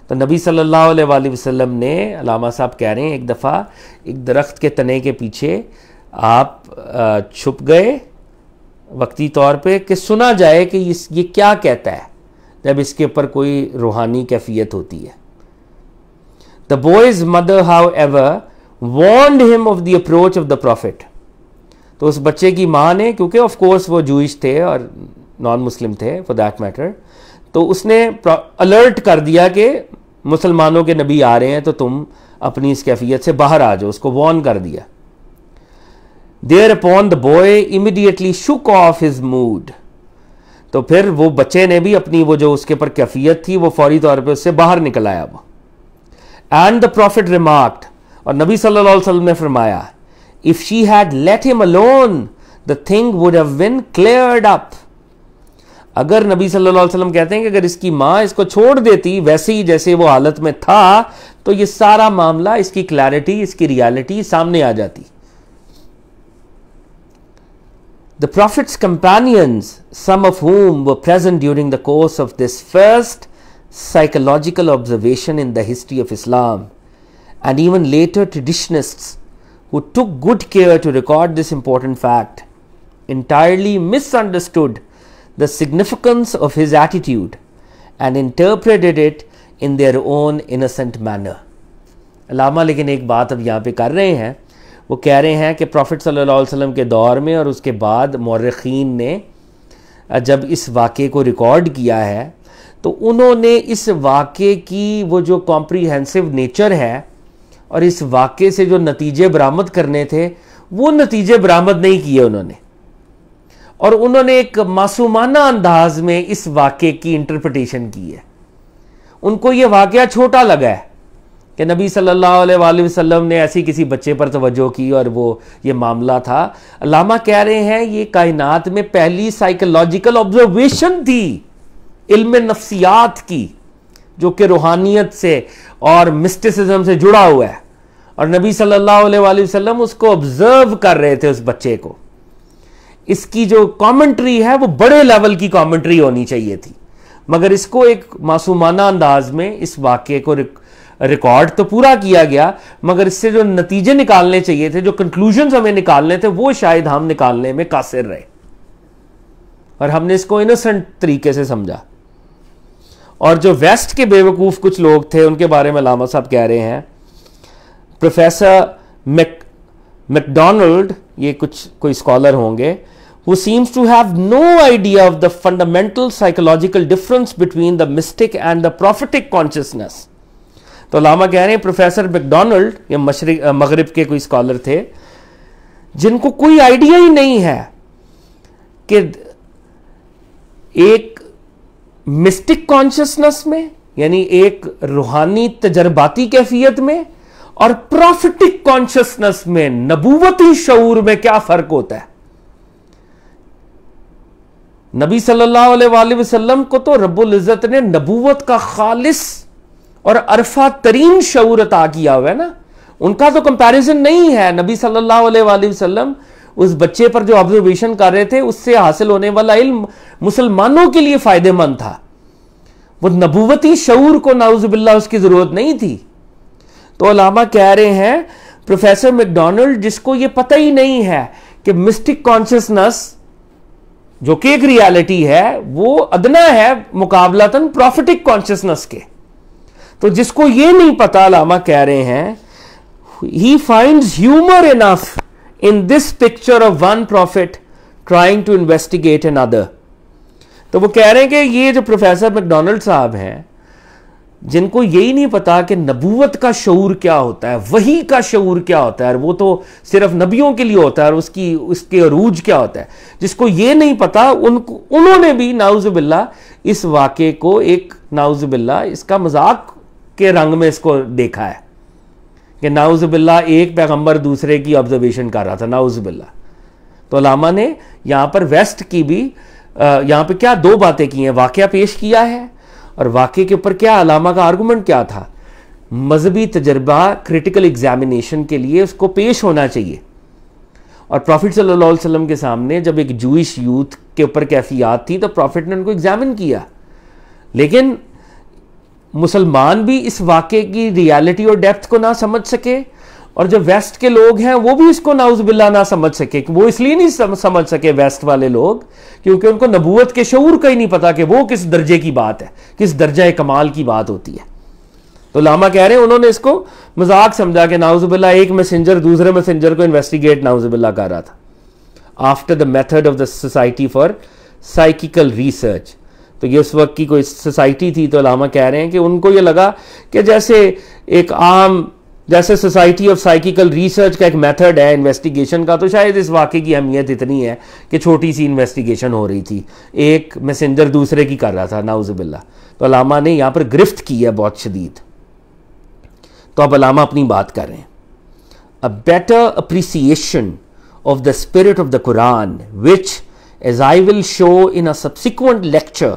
تو نبی صلی اللہ علیہ وآلہ وسلم نے، علامہ صاحب کہہ رہے ہیں، ایک دفعہ ایک درخت کے تنے کے پیچھے آپ چھپ گئے وقتی طور پہ کہ سنا جائے کہ یہ کیا کہتا ہے جب اس کے اوپر کوئی روحانی کیفیت ہوتی ہے. The boy's mother, however, warned him of the approach of the prophet. تو اس بچے کی ماں نے، کیونکہ آف کورس وہ جوئش تھے اور نان مسلم تھے فار دیٹ میٹر، تو اس نے الرٹ کر دیا کہ مسلمانوں کے نبی آ رہے ہیں تو تم اپنی اس کیفیت سے باہر آ جاؤ، اس کو وارن کر دیا. Thereupon the boy immediately shook off his mood. تو پھر وہ بچے نے بھی اپنی وہ جو اس کے اوپر کیفیت تھی وہ فوری طور پہ اس سے باہر نکل آیا وہ. And the prophet remarked، اور نبی صلی اللہ علیہ وسلم نے فرمایا، if she had let him alone the thing would have been cleared up. اگر نبی صلی اللہ علیہ وسلم کہتے ہیں کہ اگر اس کی ماں اس کو چھوڑ دیتی ویسے ہی جیسے وہ حالت میں تھا تو یہ سارا معاملہ، اس کی کلیئرٹی، اس کی ریالٹی سامنے آ جاتی. The Prophet's companions, some of whom were present during the course of this first psychological observation in the history of Islam, and even later traditionists who took good care to record this important fact, entirely misunderstood the significance of his attitude and interpreted it in their own innocent manner. علامہ لیکن ایک بات اب یہاں پہ کر رہے ہیں، وہ کہہ رہے ہیں کہ پروفٹ صلی اللہ علیہ وسلم کے دور میں اور اس کے بعد مورخین نے جب اس واقعے کو ریکارڈ کیا ہے تو انہوں نے اس واقعے کی وہ جو کمپریہنسو نیچر ہے اور اس واقعے سے جو نتیجے برآمد کرنے تھے وہ نتیجے برآمد نہیں کیے انہوں نے، اور انہوں نے ایک معصومانہ انداز میں اس واقعے کی انٹرپریٹیشن کی ہے. ان کو یہ واقعہ چھوٹا لگا ہے کہ نبی صلی اللہ علیہ وآلہ وسلم نے ایسی کسی بچے پر توجہ کی اور وہ یہ معاملہ تھا. علامہ کہہ رہے ہیں یہ کائنات میں پہلی سائیکولوجیکل آبزرویشن تھی علم نفسیات کی, جو کہ روحانیت سے اور مسٹسزم سے جڑا ہوا ہے, اور نبی صلی اللہ علیہ وآلہ وسلم اس کو آبزرو کر رہے تھے اس بچے کو. اس کی جو کامنٹری ہے وہ بڑے لیول کی کامنٹری ہونی چاہیے تھی, مگر اس کو ایک معصومانہ انداز میں اس واقعے کو ریکارڈ تو پورا کیا گیا, مگر اس سے جو نتیجے نکالنے چاہیے تھے, جو کنکلوژنز ہمیں نکالنے تھے, وہ شاید ہم نکالنے میں قاصر رہے, اور ہم نے اس کو انوسنٹ طریقے سے سمجھا. اور جو ویسٹ کے بے وقوف کچھ لوگ تھے ان کے بارے میں علامہ صاحب کہہ رہے ہیں, پروفیسر میکڈونلڈ, یہ کوئی اسکالر ہوں گے, who seems to have no idea of the fundamental psychological difference between the mystic and the prophetic consciousness. تو علامہ کہہ رہے ہیں پروفیسر میکڈونلڈ, یہ مغرب کے کوئی اسکالر تھے, جن کو کوئی آئیڈیا ہی نہیں ہے کہ ایک مسٹک کانشسنس میں, یعنی ایک روحانی تجرباتی کیفیت میں, اور پروفیٹک کانشسنس میں, نبوتی شعور میں کیا فرق ہوتا ہے. نبی صلی اللہ علیہ وآلہ وسلم کو تو رب العزت نے نبوت کا خالص اور عرفہ ترین شعور عطا کیا ہوا ہے نا, ان کا تو کمپیریزن نہیں ہے. نبی صلی اللہ علیہ وآلہ وسلم اس بچے پر جو آبزرویشن کر رہے تھے, اس سے حاصل ہونے والا علم مسلمانوں کے لیے فائدہ مند تھا. وہ نبوتی شعور کو نعوذ باللہ اس کی ضرورت نہیں تھی. تو علامہ کہہ رہے ہیں پروفیسر میکڈونلڈ, جس کو یہ پتہ ہی نہیں ہے کہ مسٹک کانشسنس جو کہ ایک ریالٹی ہے وہ ادنا ہے مقابلتاً پروفیٹک کانشسنس کے, تو جس کو یہ نہیں پتا, علامہ کہہ رہے ہیں he finds humor enough in this picture of one prophet trying to investigate another. تو وہ کہہ رہے ہیں کہ یہ جو پروفیسر میکڈونلڈ صاحب ہیں, جن کو یہی نہیں پتا کہ نبوت کا شعور کیا ہوتا ہے, وحی کا شعور کیا ہوتا ہے, اور وہ تو صرف نبیوں کے لیے ہوتا ہے, اور اس کے عروج کیا ہوتا ہے, جس کو یہ نہیں پتا, انہوں نے بھی نعوذ باللہ اس واقعے کو ایک نعوذ باللہ اس کا مذاق کے رنگ میں اس کو دیکھا ہے کہ نعوذ باللہ ایک پیغمبر دوسرے کی آبزرویشن کر رہا تھا, نعوذ باللہ. تو علامہ نے یہاں پر ویسٹ کی بھی یہاں پہ کیا دو باتیں کی ہیں, واقعہ پیش کیا ہے, اور واقعے کے اوپر کیا علامہ کا آرگومنٹ کیا تھا, مذہبی تجربہ کریٹیکل ایگزامینیشن کے لیے اس کو پیش ہونا چاہیے. اور پروفٹ صلی اللہ علیہ وسلم کے سامنے جب ایک جوئش یوتھ کے اوپر کیفیات تھی تو پروفٹ نے ان کو ایگزامن کیا, لیکن مسلمان بھی اس واقعے کی ریالٹی اور ڈیپتھ کو نہ سمجھ سکے, اور جو ویسٹ کے لوگ ہیں وہ بھی اس کو نعوذ باللہ نہ سمجھ سکے. وہ اس لیے نہیں سمجھ سکے ویسٹ والے لوگ کیونکہ ان کو نبوت کے شعور کا ہی نہیں پتا کہ وہ کس درجے کی بات ہے, کس درجہ کمال کی بات ہوتی ہے. تو علامہ کہہ رہے ہیں انہوں نے اس کو مذاق سمجھا کہ نعوذ باللہ ایک میسنجر دوسرے میسنجر کو انویسٹیگیٹ نعوذ باللہ کر رہا تھا after the method of the society for psychical research. تو یہ اس وقت کی کوئی سوسائٹی تھی, تو علامہ کہہ رہے ہیں کہ ان کو یہ لگا کہ جیسے ایک عام جیسے سوسائٹی آف سائیکیکل ریسرچ کا ایک میتھڈ ہے انویسٹیگیشن کا, تو شاید اس واقعے کی اہمیت اتنی ہے کہ چھوٹی سی انویسٹیگیشن ہو رہی تھی, ایک میسنجر دوسرے کی کر رہا تھا نعوذ باللہ. تو علامہ نے یہاں پر گرفت کی ہے بہت شدید. تو اب علامہ اپنی بات کر رہے ہیں, a better appreciation of the spirit of the Quran, which, as I will show in a subsequent lecture,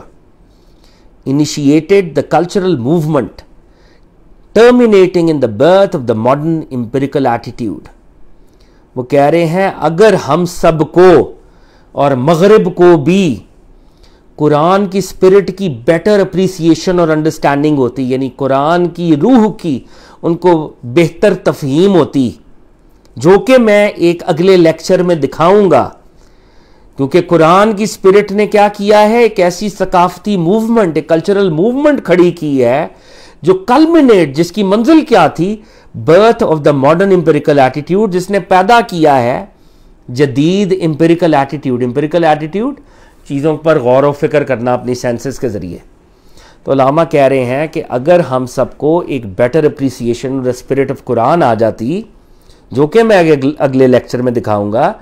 initiated the cultural movement terminating in the birth of the modern empirical attitude. وہ کہہ رہے ہیں اگر ہم سب کو اور مغرب کو بھی قرآن کی اسپرٹ کی بیٹر اپریسیشن اور انڈرسٹینڈنگ ہوتی, یعنی قرآن کی روح کی ان کو بہتر تفہیم ہوتی, جو کہ میں ایک اگلے لیکچر میں دکھاؤں گا, کیونکہ قرآن کی اسپرٹ نے کیا کیا ہے, ایک ایسی ثقافتی موومنٹ, ایک کلچرل موومنٹ کھڑی کی ہے جو کلمنیٹ, جس کی منزل کیا تھی, birth of the modern empirical attitude, جس نے پیدا کیا ہے جدید امپیریکل ایٹیٹیوڈ. امپیریکل ایٹیٹیوڈ چیزوں پر غور و فکر کرنا اپنی سینسز کے ذریعے. تو علامہ کہہ رہے ہیں کہ اگر ہم سب کو ایک بیٹر اپریسیشن اور اسپرٹ آف قرآن آ جاتی, جو کہ میں اگلے لیکچر میں دکھاؤں گا,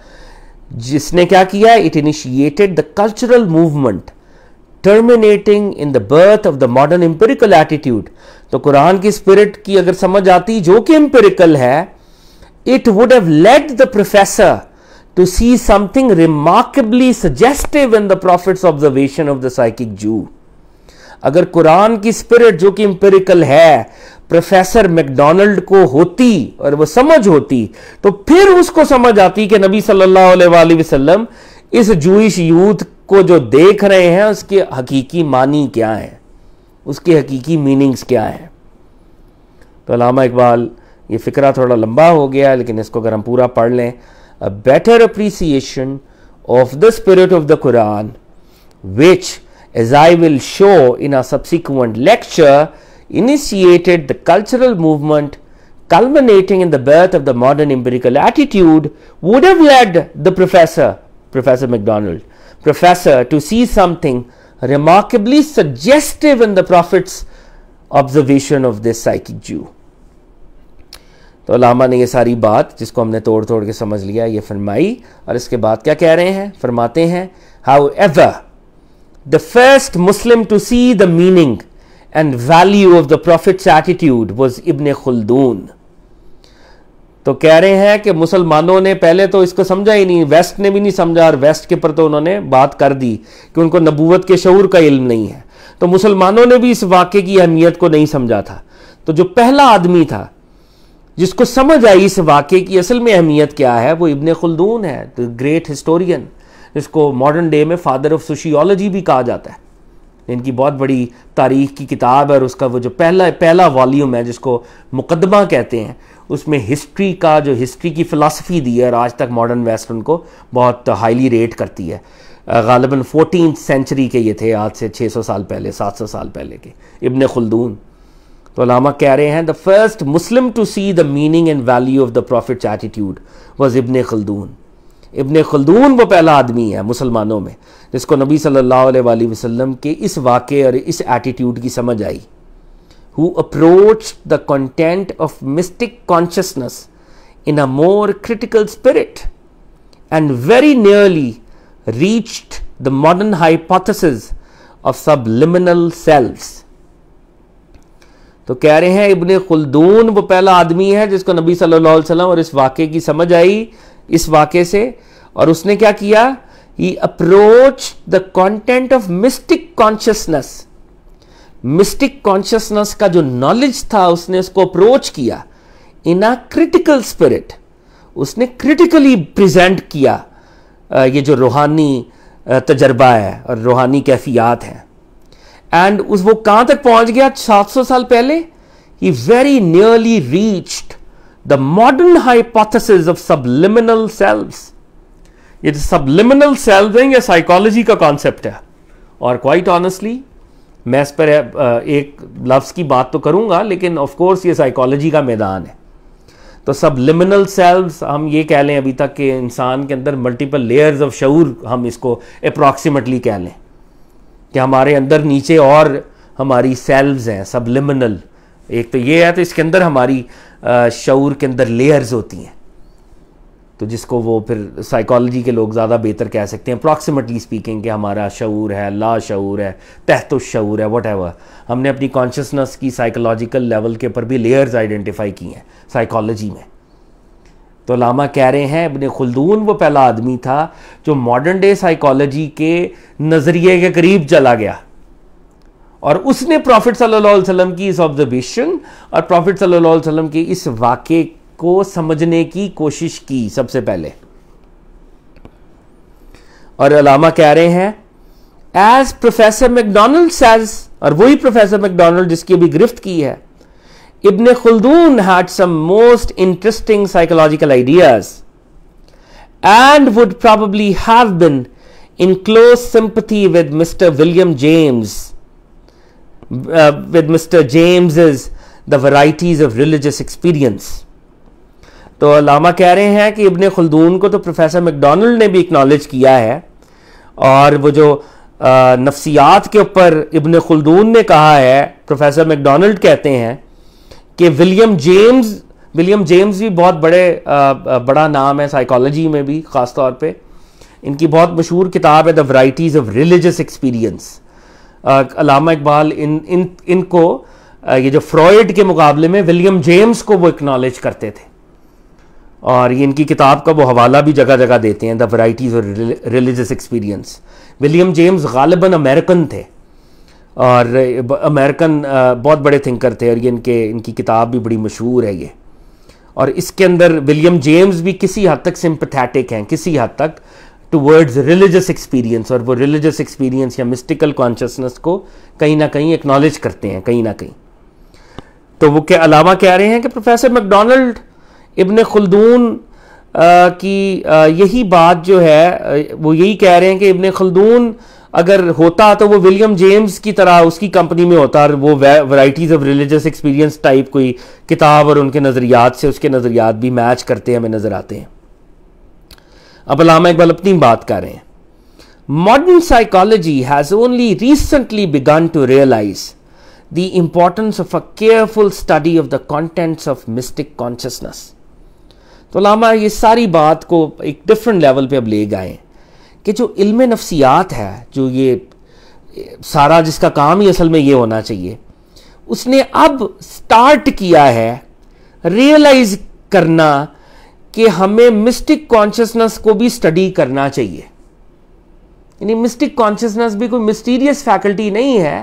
جس نے کیا کیا؟ It initiated the cultural movement terminating in the birth of the modern empirical attitude. تو قرآن کی اسپرٹ کی اگر سمجھ آتی جو کہ امپیریکل ہے, it would have led the professor to see something remarkably suggestive in the prophet's observation of the psychic Jew. اگر قرآن کی اسپرٹ جو کہ امپیریکل ہے پروفیسر میکڈونلڈ کو ہوتی اور وہ سمجھ ہوتی, تو پھر اس کو سمجھ آتی کہ نبی صلی اللہ علیہ وآلہ وسلم اس جوئش یوتھ کو جو دیکھ رہے ہیں اس کے حقیقی معنی کیا ہیں, اس کے حقیقی میننگز کیا ہیں. تو علامہ اقبال, یہ فکرہ تھوڑا لمبا ہو گیا لیکن اس کو اگر ہم پورا پڑھ لیں, a better appreciation of the spirit of the Quran, which, as I will show in a subsequent lecture, initiated the cultural movement culminating in the birth of the modern empirical attitude, would have led the Professor MacDonald, to see something remarkably suggestive in the Prophet's observation of this psychic Jew. تو علامہ نے یہ ساری بات جس کو ہم نے توڑ توڑ کے سمجھ لیا یہ فرمائی, اور اس کے بعد کیا کہہ رہے ہیں؟ فرماتے ہیں however the first Muslim to see the meaning and value of the Prophet's attitude was Ibn Khaldun. تو کہہ رہے ہیں کہ مسلمانوں نے پہلے تو اس کو سمجھا ہی نہیں, ویسٹ نے بھی نہیں سمجھا, اور ویسٹ کے پر تو انہوں نے بات کر دی کہ ان کو نبوت کے شعور کا علم نہیں ہے. تو مسلمانوں نے بھی اس واقعے کی اہمیت کو نہیں سمجھا تھا. تو جو پہلا آدمی تھا جس کو سمجھ آئی اس واقعے کی اصل میں اہمیت کیا ہے, وہ ابن خلدون ہے, the great historian, جس کو ماڈرن ڈے میں فادر آف سوشیولوجی بھی کہا جاتا ہے. ان کی بہت بڑی تاریخ کی کتاب ہے, اور اس کا وہ جو پہلا والیوم ہے جس کو مقدمہ کہتے ہیں, اس میں ہسٹری کا جو ہسٹری کی فلسفی دی ہے, اور آج تک ماڈرن ویسٹ ان کو بہت ہائیلی ریٹ کرتی ہے. غالباً 14th سینچری کے یہ تھے, آج سے 600 سال پہلے 700 سال پہلے کے ابن خلدون. تو علامہ کہہ رہے ہیں the first Muslim to see the meaning and value of the Prophet's attitude was ابن خلدون. ابن خلدون وہ پہلا آدمی ہے مسلمانوں میں جس کو نبی صلی اللہ علیہ وآلہ وسلم کے اس واقعے اور اس ایٹیٹیوڈ کی سمجھ آئی. who approached the content of mystic consciousness in a more critical spirit and very nearly reached the modern hypothesis of subliminal selves. تو کہہ رہے ہیں ابن خلدون وہ پہلا آدمی ہے جس کو نبی صلی اللہ علیہ وسلم اور اس واقعے کی سمجھ آئی اس واقعے سے, اور اس نے کیا کیا؟ he approached the content of mystic consciousness. Mystic consciousness کا جو نالج تھا اس نے اس کو اپروچ کیا ان اے کریٹیکل اسپرٹ. اس نے کریٹیکلی پریزنٹ کیا یہ جو روحانی تجربہ ہے اور روحانی کیفیات ہیں. اینڈ وہ کہاں تک پہنچ گیا 700 سال پہلے؟ he very nearly reached the modern hypothesis of subliminal selves. یہ جو subliminal selves ہیں یہ سائیکالوجی کا کانسیپٹ ہے, اور quite honestly میں اس پر ایک لفظ کی بات تو کروں گا لیکن آف کورس یہ سائیکالوجی کا میدان ہے. تو سبلیمنل سیلز ہم یہ کہہ لیں ابھی تک کہ انسان کے اندر ملٹیپل لیئرز آف شعور, ہم اس کو اپروکسیمیٹلی کہہ لیں کہ ہمارے اندر نیچے اور ہماری سیلز ہیں سبلیمنل. ایک تو یہ ہے, تو اس کے اندر ہماری شعور کے اندر لیئرز ہوتی ہیں, تو جس کو وہ پھر سائیکالوجی کے لوگ زیادہ بہتر کہہ سکتے ہیں اپروکسیمیٹلی اسپیکنگ کہ ہمارا شعور ہے, لا شعور ہے, تحت الشعور ہے, واٹ ایور. ہم نے اپنی کانشیسنس کی سائیکولوجیکل لیول کے اوپر بھی لیئرز آئیڈینٹیفائی کی ہیں سائیکالوجی میں. تو علامہ کہہ رہے ہیں ابن خلدون وہ پہلا آدمی تھا جو ماڈرن ڈے سائیکالوجی کے نظریے کے قریب چلا گیا, اور اس نے پروفٹ صلی اللہ علیہ وسلم کی اس آبزرویشن اور پروفٹ صلی اللہ علیہ وسلم کے اس واقعے کو سمجھنے کی کوشش کی سب سے پہلے. اور علامہ کہہ رہے ہیں as Professor MacDonald says, اور وہی پروفیسر میکڈونلڈ جس کی ابھی گرفت کی ہے, ابن خلدون had some most interesting psychological ideas and would probably have been in close sympathy with Mr. William James, with Mr. James's The Varieties of Religious Experience. تو علامہ کہہ رہے ہیں کہ ابن خلدون کو تو پروفیسر میکڈونلڈ نے بھی اکنالج کیا ہے, اور وہ جو نفسیات کے اوپر ابن خلدون نے کہا ہے, پروفیسر میکڈونلڈ کہتے ہیں کہ ولیم جیمز بھی بہت بڑا نام ہے سائیکالوجی میں بھی خاص طور پہ, ان کی بہت مشہور کتاب ہے دا ورائٹیز آف ریلیجس ایکسپیرینس. علامہ اقبال ان کو یہ جو فرائڈ کے مقابلے میں ولیم جیمز کو وہ اکنالج کرتے تھے, اور یہ ان کی کتاب کا وہ حوالہ بھی جگہ جگہ دیتے ہیں, the varieties of religious experience. William James غالباً امریکن تھے, اور امریکن بہت بڑے تھنکر تھے, اور یہ ان کی کتاب بھی بڑی مشہور ہے یہ. اور اس کے اندر ولیم جیمز بھی کسی حد تک سمپتھیٹک ہیں, کسی حد تک ٹورڈز ریلیجس ایکسپیرینس, اور وہ ریلیجس ایکسپیرینس یا مسٹیکل کانشسنس کو کہیں نہ کہیں اکنالج کرتے ہیں کہیں نہ کہیں. تو وہ علامہ کہہ رہے ہیں کہ پروفیسر میک ڈونلڈ ابن خلدون کی یہی بات جو ہے وہ یہی کہہ رہے ہیں کہ ابن خلدون اگر ہوتا تو وہ ولیم جیمز کی طرح اس کی کمپنی میں ہوتا, اور وہ varieties of religious experience type کوئی کتاب اور ان کے نظریات سے اس کے نظریات بھی میچ کرتے ہمیں نظر آتے ہیں. اب علامہ اقبال اپنی بات کر رہے ہیں. Modern psychology has only recently begun to realize the importance of a careful study of the contents of mystic consciousness. تو علامہ یہ ساری بات کو ایک ڈفرنٹ لیول پہ اب لے گئے کہ جو علم نفسیات ہے, جو یہ سارا جس کا کام ہی اصل میں یہ ہونا چاہیے, اس نے اب سٹارٹ کیا ہے ریئلائز کرنا کہ ہمیں مسٹک کانشسنس کو بھی اسٹڈی کرنا چاہیے. یعنی مسٹک کانشسنس بھی کوئی مسٹیریس فیکلٹی نہیں ہے,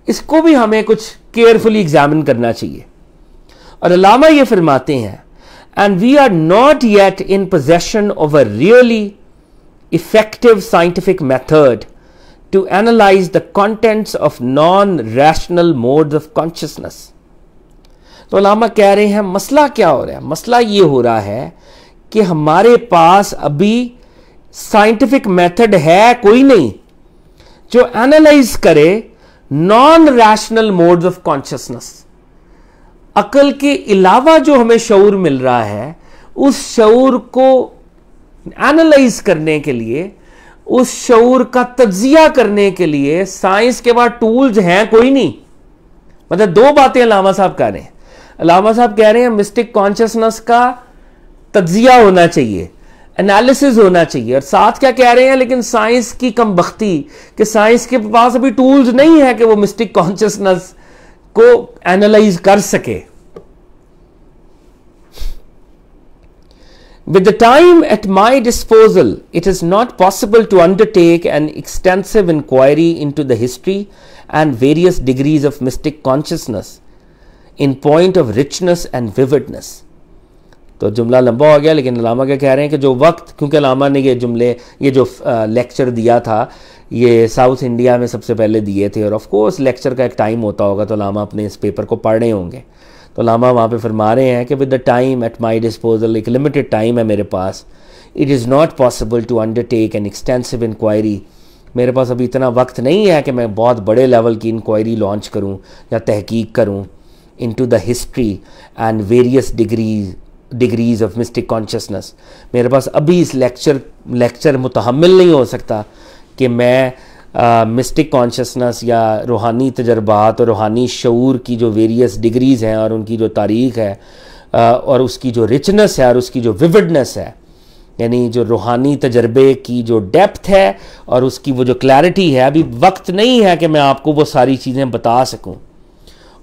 اس کو بھی ہمیں کچھ کیئرفلی ایگزامن کرنا چاہیے. اور علامہ یہ فرماتے ہیں and we are not yet in possession of a really effective scientific method to analyze the contents of non-rational modes of consciousness. تو علامہ کہہ رہے ہیں مسئلہ کیا ہو رہا ہے؟ مسئلہ یہ ہو رہا ہے کہ ہمارے پاس ابھی سائنٹیفک میتھڈ ہے کوئی نہیں جو اینالائز کرے non rational modes of consciousness. عقل کے علاوہ جو ہمیں شعور مل رہا ہے, اس شعور کو اینالائز کرنے کے لیے, اس شعور کا تجزیہ کرنے کے لیے سائنس کے بعد ٹولز ہیں کوئی نہیں. مطلب دو باتیں علامہ صاحب کہہ رہے ہیں. علامہ صاحب کہہ رہے ہیں مسٹک کانشسنس کا تجزیہ ہونا چاہیے, انالیسز ہونا چاہیے, اور ساتھ کیا کہہ رہے ہیں لیکن سائنس کی کم بختی کہ سائنس کے پاس ابھی ٹولز نہیں ہے کہ وہ مسٹک کانشسنس کو اینالائز کر سکے. With the time at my disposal, it is not possible to undertake an extensive inquiry into the history and various degrees of mystic consciousness in point of richness and vividness. تو جملہ لمبا ہو گیا, لیکن علامہ کیا کہہ رہے ہیں کہ جو وقت, کیونکہ علامہ نے یہ جو لیکچر دیا تھا یہ ساؤتھ انڈیا میں سب سے پہلے دیے تھے, اور آف کورس لیکچر کا ایک ٹائم ہوتا ہوگا, تو علامہ اپنے اس پیپر کو پڑھ رہے ہوں گے. تو علامہ وہاں پہ فرما رہے ہیں کہ with the time at my disposal, ایک لمیٹڈ ٹائم ہے میرے پاس, it is not possible to undertake an extensive inquiry. میرے پاس ابھی اتنا وقت نہیں ہے کہ میں بہت بڑے لیول کی انکوائری لانچ کروں یا تحقیق کروں into the history and various degrees of mystic consciousness. میرے پاس ابھی اس لیکچر متحمل نہیں ہو سکتا کہ میں مسٹک کانشسنس یا روحانی تجربات اور روحانی شعور کی جو ویریس ڈگریز ہیں اور ان کی جو تاریخ ہے اور اس کی جو رچنس ہے اور اس کی جو ویوڈنس ہے, یعنی جو روحانی تجربے کی جو ڈیپتھ ہے اور اس کی وہ جو کلیئرٹی ہے, ابھی وقت نہیں ہے کہ میں آپ کو وہ ساری چیزیں بتا سکوں.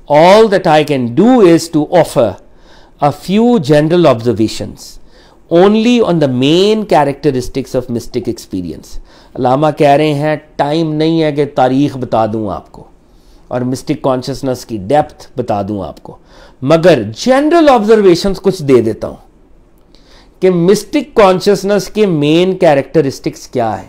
All that I can do is to offer a few general observations only on the main characteristics of mystic experience. علامہ کہہ رہے ہیں ٹائم نہیں ہے کہ تاریخ بتا دوں آپ کو اور مسٹک کانشسنس کی ڈیپتھ بتا دوں آپ کو, مگر جنرل آبزرویشنز کچھ دے دیتا ہوں کہ مسٹک کانشسنس کے مین کیریکٹرسٹکس کیا ہے.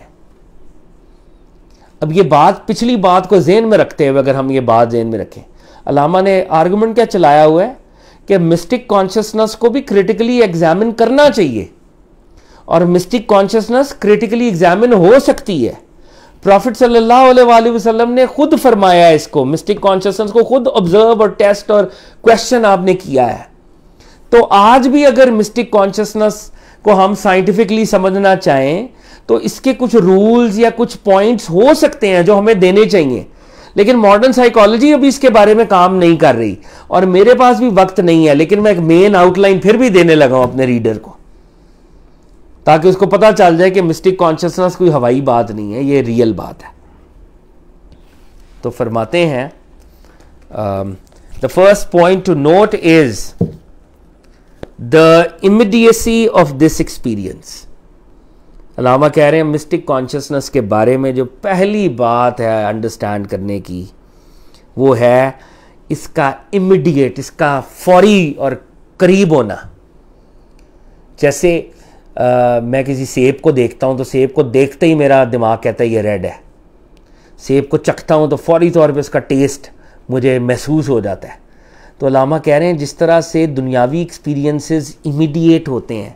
اب یہ بات پچھلی بات کو ذہن میں رکھتے ہوئے اگر ہم یہ بات ذہن میں رکھیں, علامہ نے آرگومنٹ کیا چلایا ہوا ہے کہ مسٹک کانشسنس کو بھی کریٹیکلی ایگزامن کرنا چاہیے, اور مسٹک کانشسنس کریٹیکلی ایگزامن ہو سکتی ہے. پروفٹ صلی اللہ علیہ وآلہ وسلم نے خود فرمایا اس کو, مسٹک کانشسنس کو خود آبزرو اور ٹیسٹ اور کویسچن آپ نے کیا ہے. تو آج بھی اگر مسٹک کانشسنس کو ہم سائنٹیفکلی سمجھنا چاہیں تو اس کے کچھ رولز یا کچھ پوائنٹس ہو سکتے ہیں جو ہمیں دینے چاہیے, لیکن ماڈرن سائیکالوجی ابھی اس کے بارے میں کام نہیں کر رہی, اور میرے پاس بھی وقت نہیں ہے, لیکن میں ایک مین آؤٹ لائن پھر بھی دینے لگا ہوں اپنے ریڈر کو تاکہ اس کو پتہ چل جائے کہ مسٹک کانشسنس کوئی ہوائی بات نہیں ہے, یہ ریئل بات ہے. تو فرماتے ہیں the first point to note is the immediacy of this experience. علامہ کہہ رہے ہیں مسٹک کانشسنس کے بارے میں جو پہلی بات ہے انڈرسٹینڈ کرنے کی وہ ہے اس کا امیڈیٹ, اس کا فوری اور قریب ہونا. جیسے میں کسی سیب کو دیکھتا ہوں تو سیب کو دیکھتے ہی میرا دماغ کہتا ہے یہ ریڈ ہے. سیب کو چکھتا ہوں تو فوری طور پہ اس کا ٹیسٹ مجھے محسوس ہو جاتا ہے. تو علامہ کہہ رہے ہیں جس طرح سے دنیاوی ایکسپیرینسز امیڈیٹ ہوتے ہیں,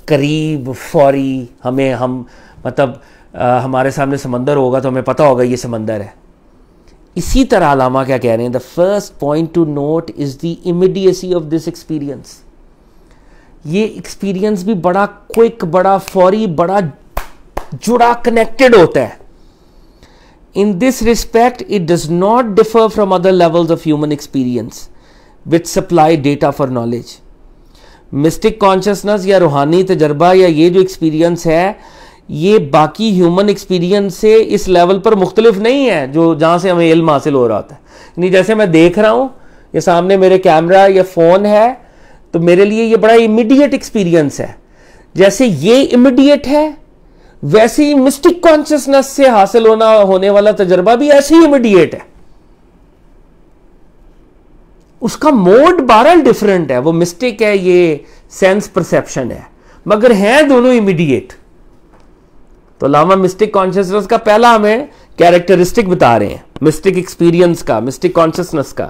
قریب, فوری, ہم مطلب ہمارے سامنے سمندر ہوگا تو ہمیں پتہ ہوگا یہ سمندر ہے. اسی طرح علامہ کیا کہہ رہے ہیں, the first point to note is the immediacy of this experience. یہ ایکسپیرینس بھی بڑا کوئک, بڑا فوری, بڑا جڑا, کنیکٹڈ ہوتا ہے. In this respect, it does not differ from other levels of human experience which supply data for knowledge. Mystic consciousness یا روحانی تجربہ یا یہ جو ایکسپیرینس ہے یہ باقی ہیومن ایکسپیرینس سے اس لیول پر مختلف نہیں ہے جو جہاں سے ہمیں علم حاصل ہو رہا ہوتا ہے. یعنی جیسے میں دیکھ رہا ہوں یہ سامنے میرے کیمرہ یا فون ہے تو میرے لیے یہ بڑا امیڈیٹ ایکسپیرینس ہے. جیسے یہ امیڈیٹ ہے ویسے ہی مسٹک کانشسنس سے حاصل ہونے والا تجربہ بھی ایسے ہی امیڈیٹ ہے. اس کا موڈ بہرحال ڈیفرنٹ ہے, وہ مسٹک ہے, یہ سینس پرسیپشن ہے, مگر ہیں دونوں امیڈیٹ. تو علامہ مسٹک کانشسنس کا پہلا ہمیں کیریکٹرسٹک بتا رہے ہیں مسٹک ایکسپیرینس کا, مسٹک کانشسنس کا.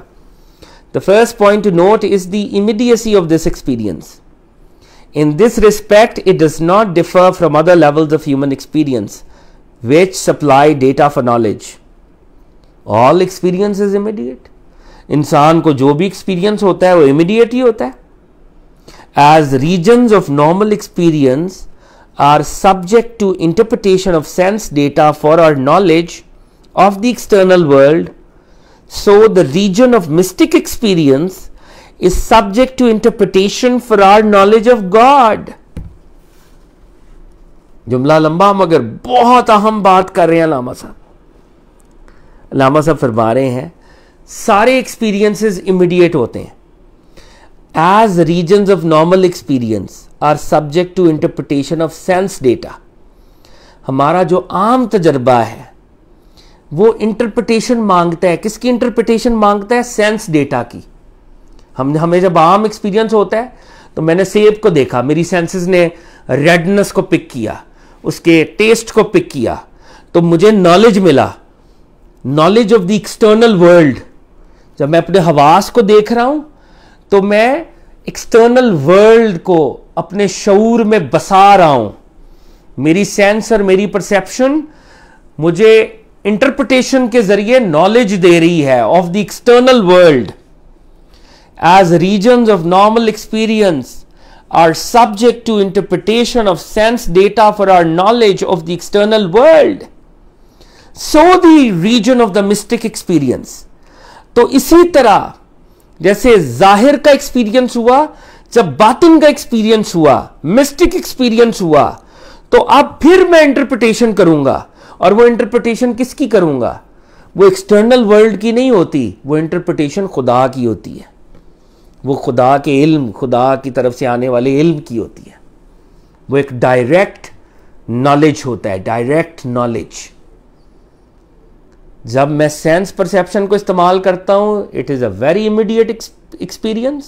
The first point to note is the immediacy of this experience. In this respect, it does not differ from other levels of human experience, which supply data for knowledge. All experience is immediate. انسان کو جو بھی experience ہوتا ہے وہ immediate ہی ہوتا ہے. As regions of normal experience are subject to interpretation of sense data for our knowledge of the external world, so the region of mystic experience is subject to interpretation for our knowledge of God. جملہ لمبا مگر بہت اہم بات کر رہے ہیں علامہ صاحب. علامہ صاحب فرما رہے ہیں سارے ایکسپیرینسز امیڈیٹ ہوتے ہیں. As regions of normal experience are subject to interpretation of sense data. ہمارا جو عام تجربہ ہے وہ انٹرپریٹیشن مانگتا ہے. کس کی انٹرپریٹیشن مانگتا ہے؟ سینس ڈیٹا کی. ہمیں جب عام ایکسپیرینس ہوتا ہے تو میں نے سیب کو دیکھا, میری سینسز نے ریڈنس کو پک کیا, اس کے ٹیسٹ کو پک کیا, تو مجھے نالج ملا, knowledge of the external world. جب میں اپنے حواس کو دیکھ رہا ہوں تو میں ایکسٹرنل ورلڈ کو اپنے شعور میں بسا رہا ہوں. میری سینس اور میری پرسیپشن مجھے انٹرپریٹیشن کے ذریعے نالج دے رہی ہے of the external world. As regions of normal experience are subject to interpretation of sense data for our knowledge of the external world, so the region of the mystic experience. تو اسی طرح جیسے ظاہر کا experience ہوا, جب باطن کا ایکسپیرینس ہوا, مسٹک ایکسپیرینس ہوا, تو اب پھر میں انٹرپریٹیشن کروں گا. اور وہ انٹرپریٹیشن کس کی کروں گا؟ وہ ایکسٹرنل ورلڈ کی نہیں ہوتی, وہ انٹرپریٹیشن خدا کی ہوتی ہے. وہ خدا کے علم, خدا کی طرف سے آنے والے علم کی ہوتی ہے. وہ ایک ڈائریکٹ نالج ہوتا ہے, ڈائریکٹ نالج. جب میں سینس پرسیپشن کو استعمال کرتا ہوں, it is a very immediate experience.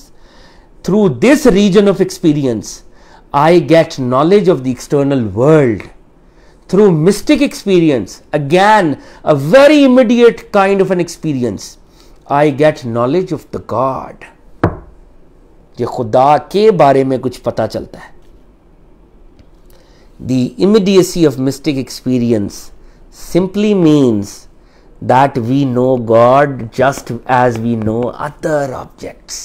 Through this region of experience I get knowledge of the external world. Through mystic experience, again a very immediate kind of an experience, I get knowledge of the God. یہ خدا کے بارے میں کچھ پتا چلتا ہے. The immediacy of mystic experience simply means that we know God just as we know other objects.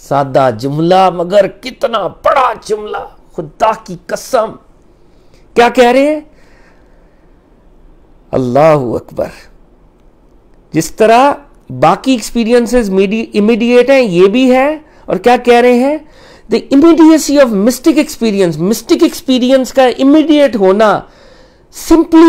سادہ جملہ مگر کتنا بڑا جملہ, خدا کی قسم. کیا کہہ رہے ہیں؟ اللہ اکبر. جس طرح باقی ایکسپیرینسز امیڈیٹ ہیں, یہ بھی ہے. اور کیا کہہ رہے ہیں The immediacy of mystic experience کا immediate ہونا simply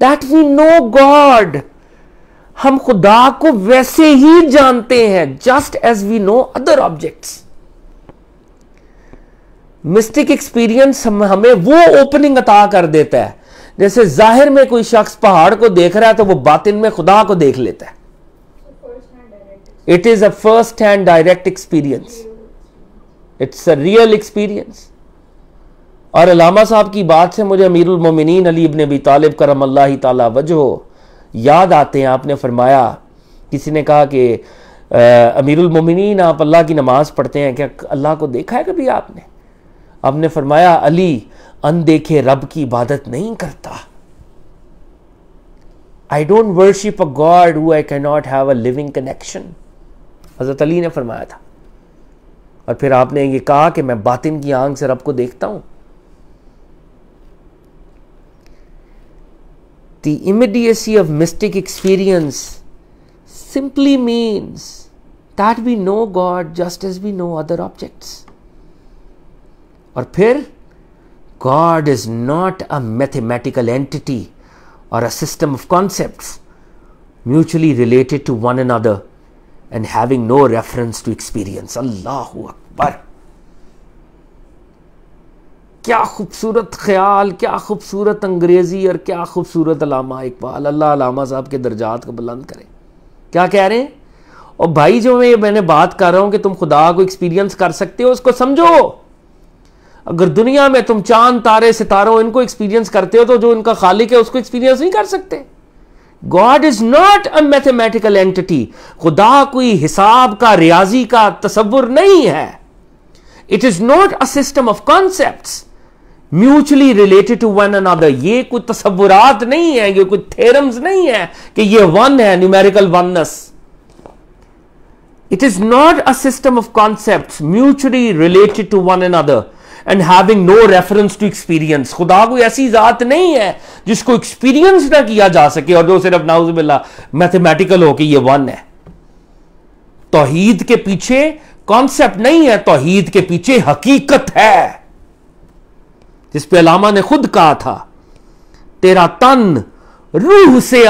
that we know God. ہم خدا کو ویسے ہی جانتے ہیں just as we know other objects. Mystic experience ہمیں وہ اوپننگ عطا کر دیتا ہے جیسے ظاہر میں کوئی شخص پہاڑ کو دیکھ رہا ہے تو وہ باطن میں خدا کو دیکھ لیتا ہے. It is a first hand direct experience. It's a real experience. اور علامہ صاحب کی بات سے مجھے امیر المومنین علی ابن ابی طالب کرم اللہ تعالی وجہہ یاد آتے ہیں. آپ نے فرمایا, کسی نے کہا کہ امیر المومنین آپ اللہ کی نماز پڑھتے ہیں, کیا اللہ کو دیکھا ہے کبھی آپ نے؟ آپ نے فرمایا علی اندیکھے رب کی عبادت نہیں کرتا. I don't worship a God who I cannot have a living connection. حضرت علی نے فرمایا تھا. اور پھر آپ نے یہ کہا کہ میں باطن کی آنکھ سے رب کو دیکھتا ہوں. The immediacy of mystic experience simply means that we know God just as we know other objects. اور پھر God is not a mathematical entity or a system of concepts mutually related to one another and having no reference to experience. Allahu Akbar. کیا خوبصورت خیال, کیا خوبصورت انگریزی اور کیا خوبصورت علامہ اقبال. اللہ علامہ صاحب کے درجات کو بلند کرے. کیا کہہ رہے ہیں؟ اور بھائی جو میں نے بات کر رہا ہوں کہ تم خدا کو ایکسپیرینس کر سکتے ہو, اس کو سمجھو. اگر دنیا میں تم چاند تارے ستاروں ان کو ایکسپیرینس کرتے ہو تو جو ان کا خالق ہے اس کو ایکسپیرینس نہیں کر سکتے. God is not a mathematical entity. خدا کوئی حساب کا, ریاضی کا تصور نہیں ہے. It is not a system of concepts mutually related to one another. یہ کوئی تصورات نہیں ہے, یہ کوئی theorems نہیں ہے کہ یہ one ہے, numerical oneness. It is not a system of concepts mutually related to one another and having no reference to experience. خدا کوئی ایسی ذات نہیں ہے جس کو ایکسپیرینس نہ کیا جا سکے اور جو صرف نعوذ باللہ میتھمیٹیکل ہو کہ یہ ون ہے. توحید کے پیچھے کانسیپٹ نہیں ہے, توحید کے پیچھے حقیقت ہے, جس پہ علامہ نے خود کہا تھا تیرا تن روح سے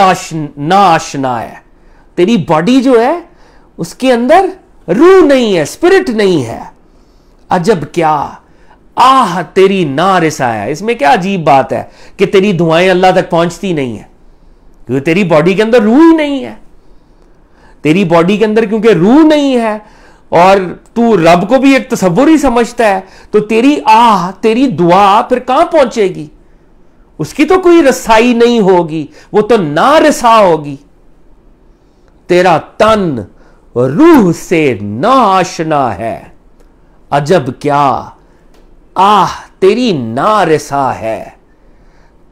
نا آشنا ہے. تیری باڈی جو ہے اس کے اندر روح نہیں ہے, اسپرٹ نہیں ہے. عجب کیا آہ تیری نارسا ہے. اس میں کیا عجیب بات ہے کہ تیری دعائیں اللہ تک پہنچتی نہیں ہیں, کیونکہ تیری باڈی کے اندر روح ہی نہیں ہے. تیری باڈی کے اندر کیونکہ روح نہیں ہے اور تو رب کو بھی ایک تصور ہی سمجھتا ہے, تو تیری آہ, تیری دعا پھر کہاں پہنچے گی؟ اس کی تو کوئی رسائی نہیں ہوگی, وہ تو نارسا ہوگی. تیرا تن روح سے ناآشنا ہے. عجب کیا آہ تیری نارسا ہے.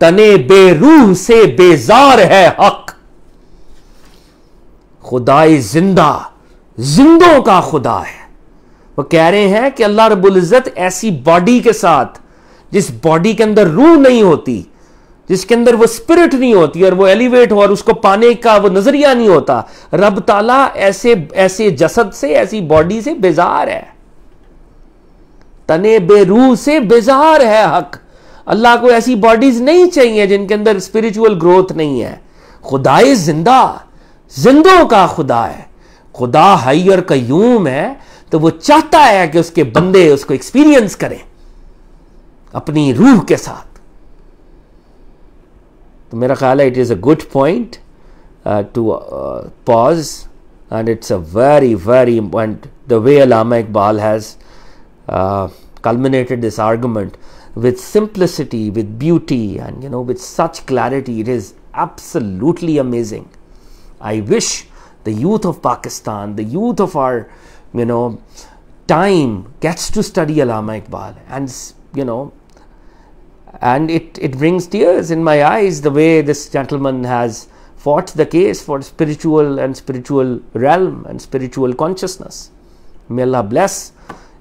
تنے بے روح سے بیزار ہے حق. خدائے زندہ زندوں کا خدا ہے. وہ کہہ رہے ہیں کہ اللہ رب العزت ایسی باڈی کے ساتھ, جس باڈی کے اندر روح نہیں ہوتی, جس کے اندر وہ اسپرٹ نہیں ہوتی اور وہ ایلیویٹ ہو اور اس کو پانے کا وہ نظریہ نہیں ہوتا, رب تعالیٰ ایسے جسد سے, ایسی باڈی سے بیزار ہے. تنے بے روح سے بیزار ہے حق. اللہ کو ایسی باڈیز نہیں چاہیے جن کے اندر اسپرچول گروتھ نہیں ہے. خدائے زندہ زندوں کا خدا ہے. خدا حی اور قیوم ہے تو وہ چاہتا ہے کہ اس کے بندے اس کو ایکسپیرینس کریں اپنی روح کے ساتھ. تو میرا خیال ہے it is a good point to pause, and it's a very very important the way Allama Iqbal has culminated this argument with simplicity, with beauty, and with such clarity. It is absolutely amazing. I wish the youth of Pakistan, the youth of our time gets to study Allama Iqbal, and it brings tears in my eyes the way this gentleman has fought the case for spiritual realm and spiritual consciousness. May Allah bless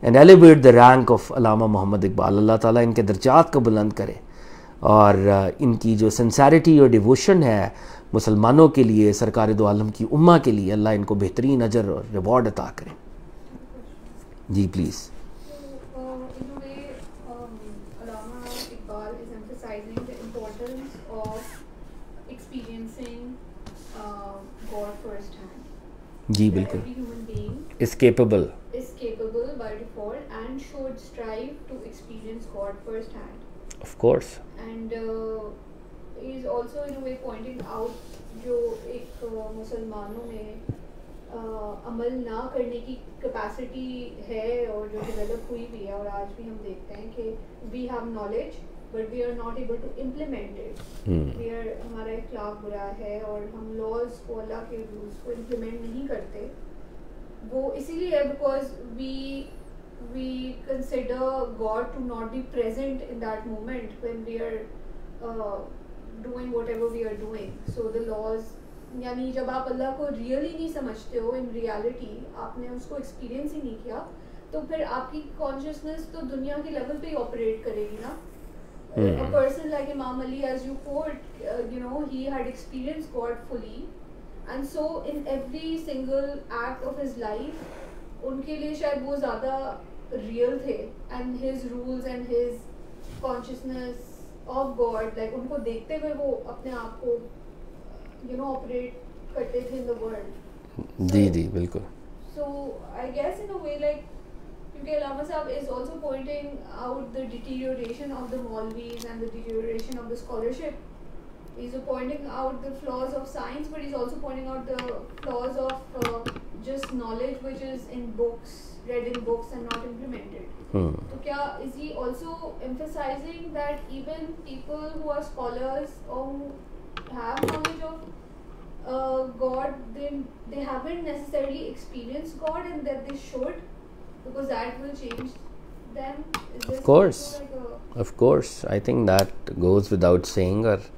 and elevate the rank of Allama Muhammad Iqbal. اللہ تعالیٰ ان کے درجات کو بلند کرے اور ان کی جو sincerity اور ڈیووشن ہے مسلمانوں کے لیے, سرکار دو عالم کی امہ کے لیے, اللہ ان کو بہترین اجر اور ریوارڈ عطا کرے. جی please. In a way, Allama Iqbal is emphasizing the importance of experiencing God firsthand. جی That بالکل. every human being is capable. by default and should strive to experience God firsthand. Of course. And he is also in a way pointing out جو ایک مسلمانوں میں عمل نہ کرنے کی کیپیسٹی ہے اور جو ڈیولپ ہوئی بھی ہے, اور آج بھی ہم دیکھتے ہیں کہ we have knowledge but we are not able to implement it. ہمارا اخلاق برا ہے اور ہم لاز کو, اللہ کے رولس کو امپلیمنٹ نہیں کرتے. وہ اسی لیے ہے because we consider God to not be present in that moment when we are doing whatever we are doing. So the laws, یعنی جب آپ اللہ کو ریئلی نہیں سمجھتے ہو, ان ریالٹی آپ نے اس کو ایکسپیرینس ہی نہیں کیا, تو پھر آپ کی کانشیسنس تو دنیا کے لیول پہ ہی آپریٹ کرے گی نا. A person like Imam Ali, as you quote, he had experienced God fully, and so in every single act of his life ان کے لیے شاید وہ زیادہ ریئل تھے, and his rules and his consciousness of God, like ان کو دیکھتے ہوئے وہ اپنے آپ کو آپریٹ کرتے تھے in the world. جی جی بالکل. So I guess in a way, like, کیونکہ علامہ صاحب is also pointing out the deterioration of the Maulvis and the deterioration of the scholarship. He's pointing out the flaws of science, but he's also pointing out the flaws of just knowledge which is in books, read in books and not implemented. تو کیا is he also emphasizing that even people who are scholars or who have knowledge of God, they haven't necessarily experienced God, and that they should, because that will change them? Of course, of course. I think that goes without saying. اور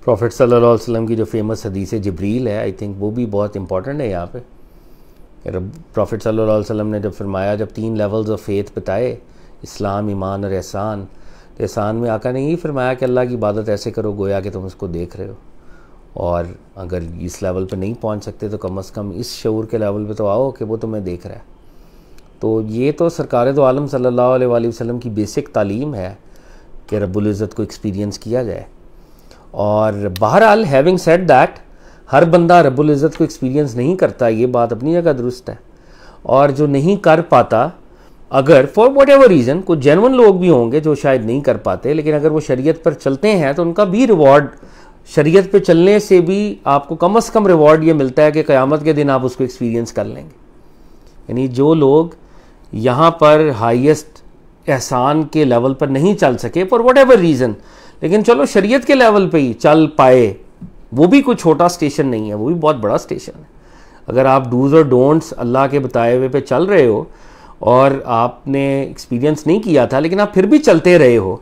profit صلی اللہ علیہ وسلم کی جو famous حدیث جبریل ہے, I think وہ بھی بہت امپورٹنٹ ہے یہاں پہ. پروفٹ صلی اللہ علیہ وسلم نے جب فرمایا, جب 3 لیولز آف فیتھ بتائے, اسلام, ایمان اور احسان, تو احسان میں آقا نے یہی فرمایا کہ اللہ کی عبادت ایسے کرو گویا کہ تم اس کو دیکھ رہے ہو, اور اگر اس لیول پہ نہیں پہنچ سکتے تو کم از کم اس شعور کے لیول پہ تو آؤ کہ وہ تمہیں دیکھ رہا ہے. تو یہ تو سرکار دو عالم صلی اللہ علیہ وآلہ وسلم کی بیسک تعلیم ہے کہ رب العزت کو ایکسپیرینس کیا جائے. اور بہرحال ہیونگ سیڈ دیٹ, ہر بندہ رب العزت کو ایکسپیرینس نہیں کرتا, یہ بات اپنی جگہ درست ہے. اور جو نہیں کر پاتا, اگر فار واٹ ایور ریزن, کچھ جینون لوگ بھی ہوں گے جو شاید نہیں کر پاتے, لیکن اگر وہ شریعت پر چلتے ہیں تو ان کا بھی ریوارڈ, شریعت پہ چلنے سے بھی آپ کو کم از کم ریوارڈ یہ ملتا ہے کہ قیامت کے دن آپ اس کو ایکسپیرینس کر لیں گے. یعنی جو لوگ یہاں پر ہائیسٹ احسان کے لیول پر نہیں چل سکے فار واٹ ایور ریزن, لیکن چلو شریعت کے لیول پہ ہی چل پائے, وہ بھی کوئی چھوٹا اسٹیشن نہیں ہے, وہ بھی بہت بڑا اسٹیشن ہے. اگر آپ ڈوز اور ڈونٹس اللہ کے بتائے ہوئے پہ چل رہے ہو اور آپ نے ایکسپیرینس نہیں کیا تھا لیکن آپ پھر بھی چلتے رہے ہو,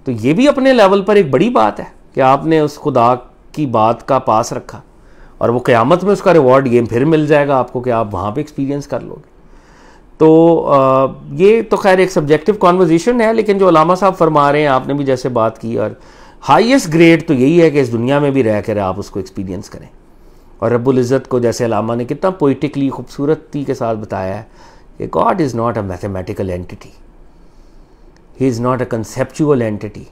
تو یہ بھی اپنے لیول پر ایک بڑی بات ہے کہ آپ نے اس خدا کی بات کا پاس رکھا, اور وہ قیامت میں اس کا ریوارڈ یہ پھر مل جائے گا آپ کو کہ آپ وہاں پہ ایکسپیرینس کر لو گے. تو یہ تو خیر ایک سبجیکٹو کانورزیشن ہے, لیکن جو علامہ صاحب فرما رہے ہیں, آپ نے بھی جیسے بات کی, اور ہائیسٹ گریڈ تو یہی ہے کہ اس دنیا میں بھی رہ کر آپ اس کو ایکسپیرینس کریں. اور رب العزت کو جیسے علامہ نے کتنا پوئٹکلی خوبصورتی کے ساتھ بتایا ہے کہ God is not a mathematical entity, he is not a conceptual entity.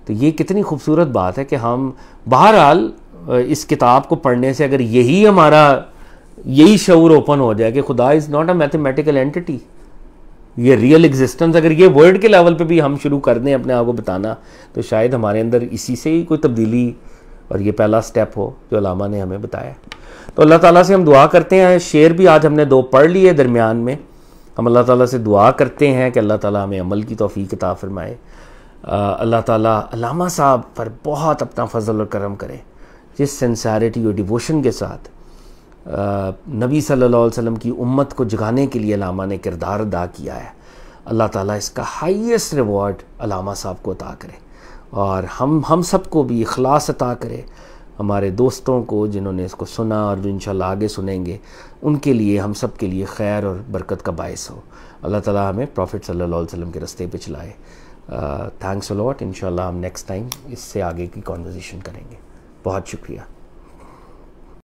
تو یہ کتنی خوبصورت بات ہے کہ ہم بہرحال اس کتاب کو پڑھنے سے اگر یہی شعور اوپن ہو جائے کہ خدا از ناٹ اے میتھمیٹیکل اینٹی, یہ ریئل ایگزسٹنس, اگر یہ ورڈ کے لیول پہ بھی ہم شروع کر دیں اپنے آپ کو بتانا, تو شاید ہمارے اندر اسی سے ہی کوئی تبدیلی, اور یہ پہلا سٹیپ ہو جو علامہ نے ہمیں بتایا. تو اللہ تعالیٰ سے ہم دعا کرتے ہیں, شعر بھی آج ہم نے 2 پڑھ لیے درمیان میں, ہم اللہ تعالیٰ سے دعا کرتے ہیں کہ اللہ تعالیٰ ہمیں عمل کی توفیق عطا فرمائے. اللہ تعالیٰ علامہ صاحب پر بہت اپنا فضل اور کرم کرے, جس سنسیریٹی اور ڈیووشن کے ساتھ نبی صلی اللہ علیہ وسلم کی امت کو جگانے کے لیے علامہ نے کردار ادا کیا ہے. اللہ تعالیٰ اس کا ہائیسٹ ریوارڈ علامہ صاحب کو عطا کرے, اور ہم سب کو بھی اخلاص عطا کرے, ہمارے دوستوں کو جنہوں نے اس کو سنا اور جو انشاءاللہ آگے سنیں گے, ان کے لیے, ہم سب کے لیے خیر اور برکت کا باعث ہو. اللہ تعالیٰ ہمیں پروفٹ صلی اللہ علیہ وسلم کے رستے پہ چلائے. تھینکس اے لاٹ. انشاءاللہ ہم نیکسٹ ٹائم اس سے آگے کی کانورزیشن کریں گے. بہت شکریہ.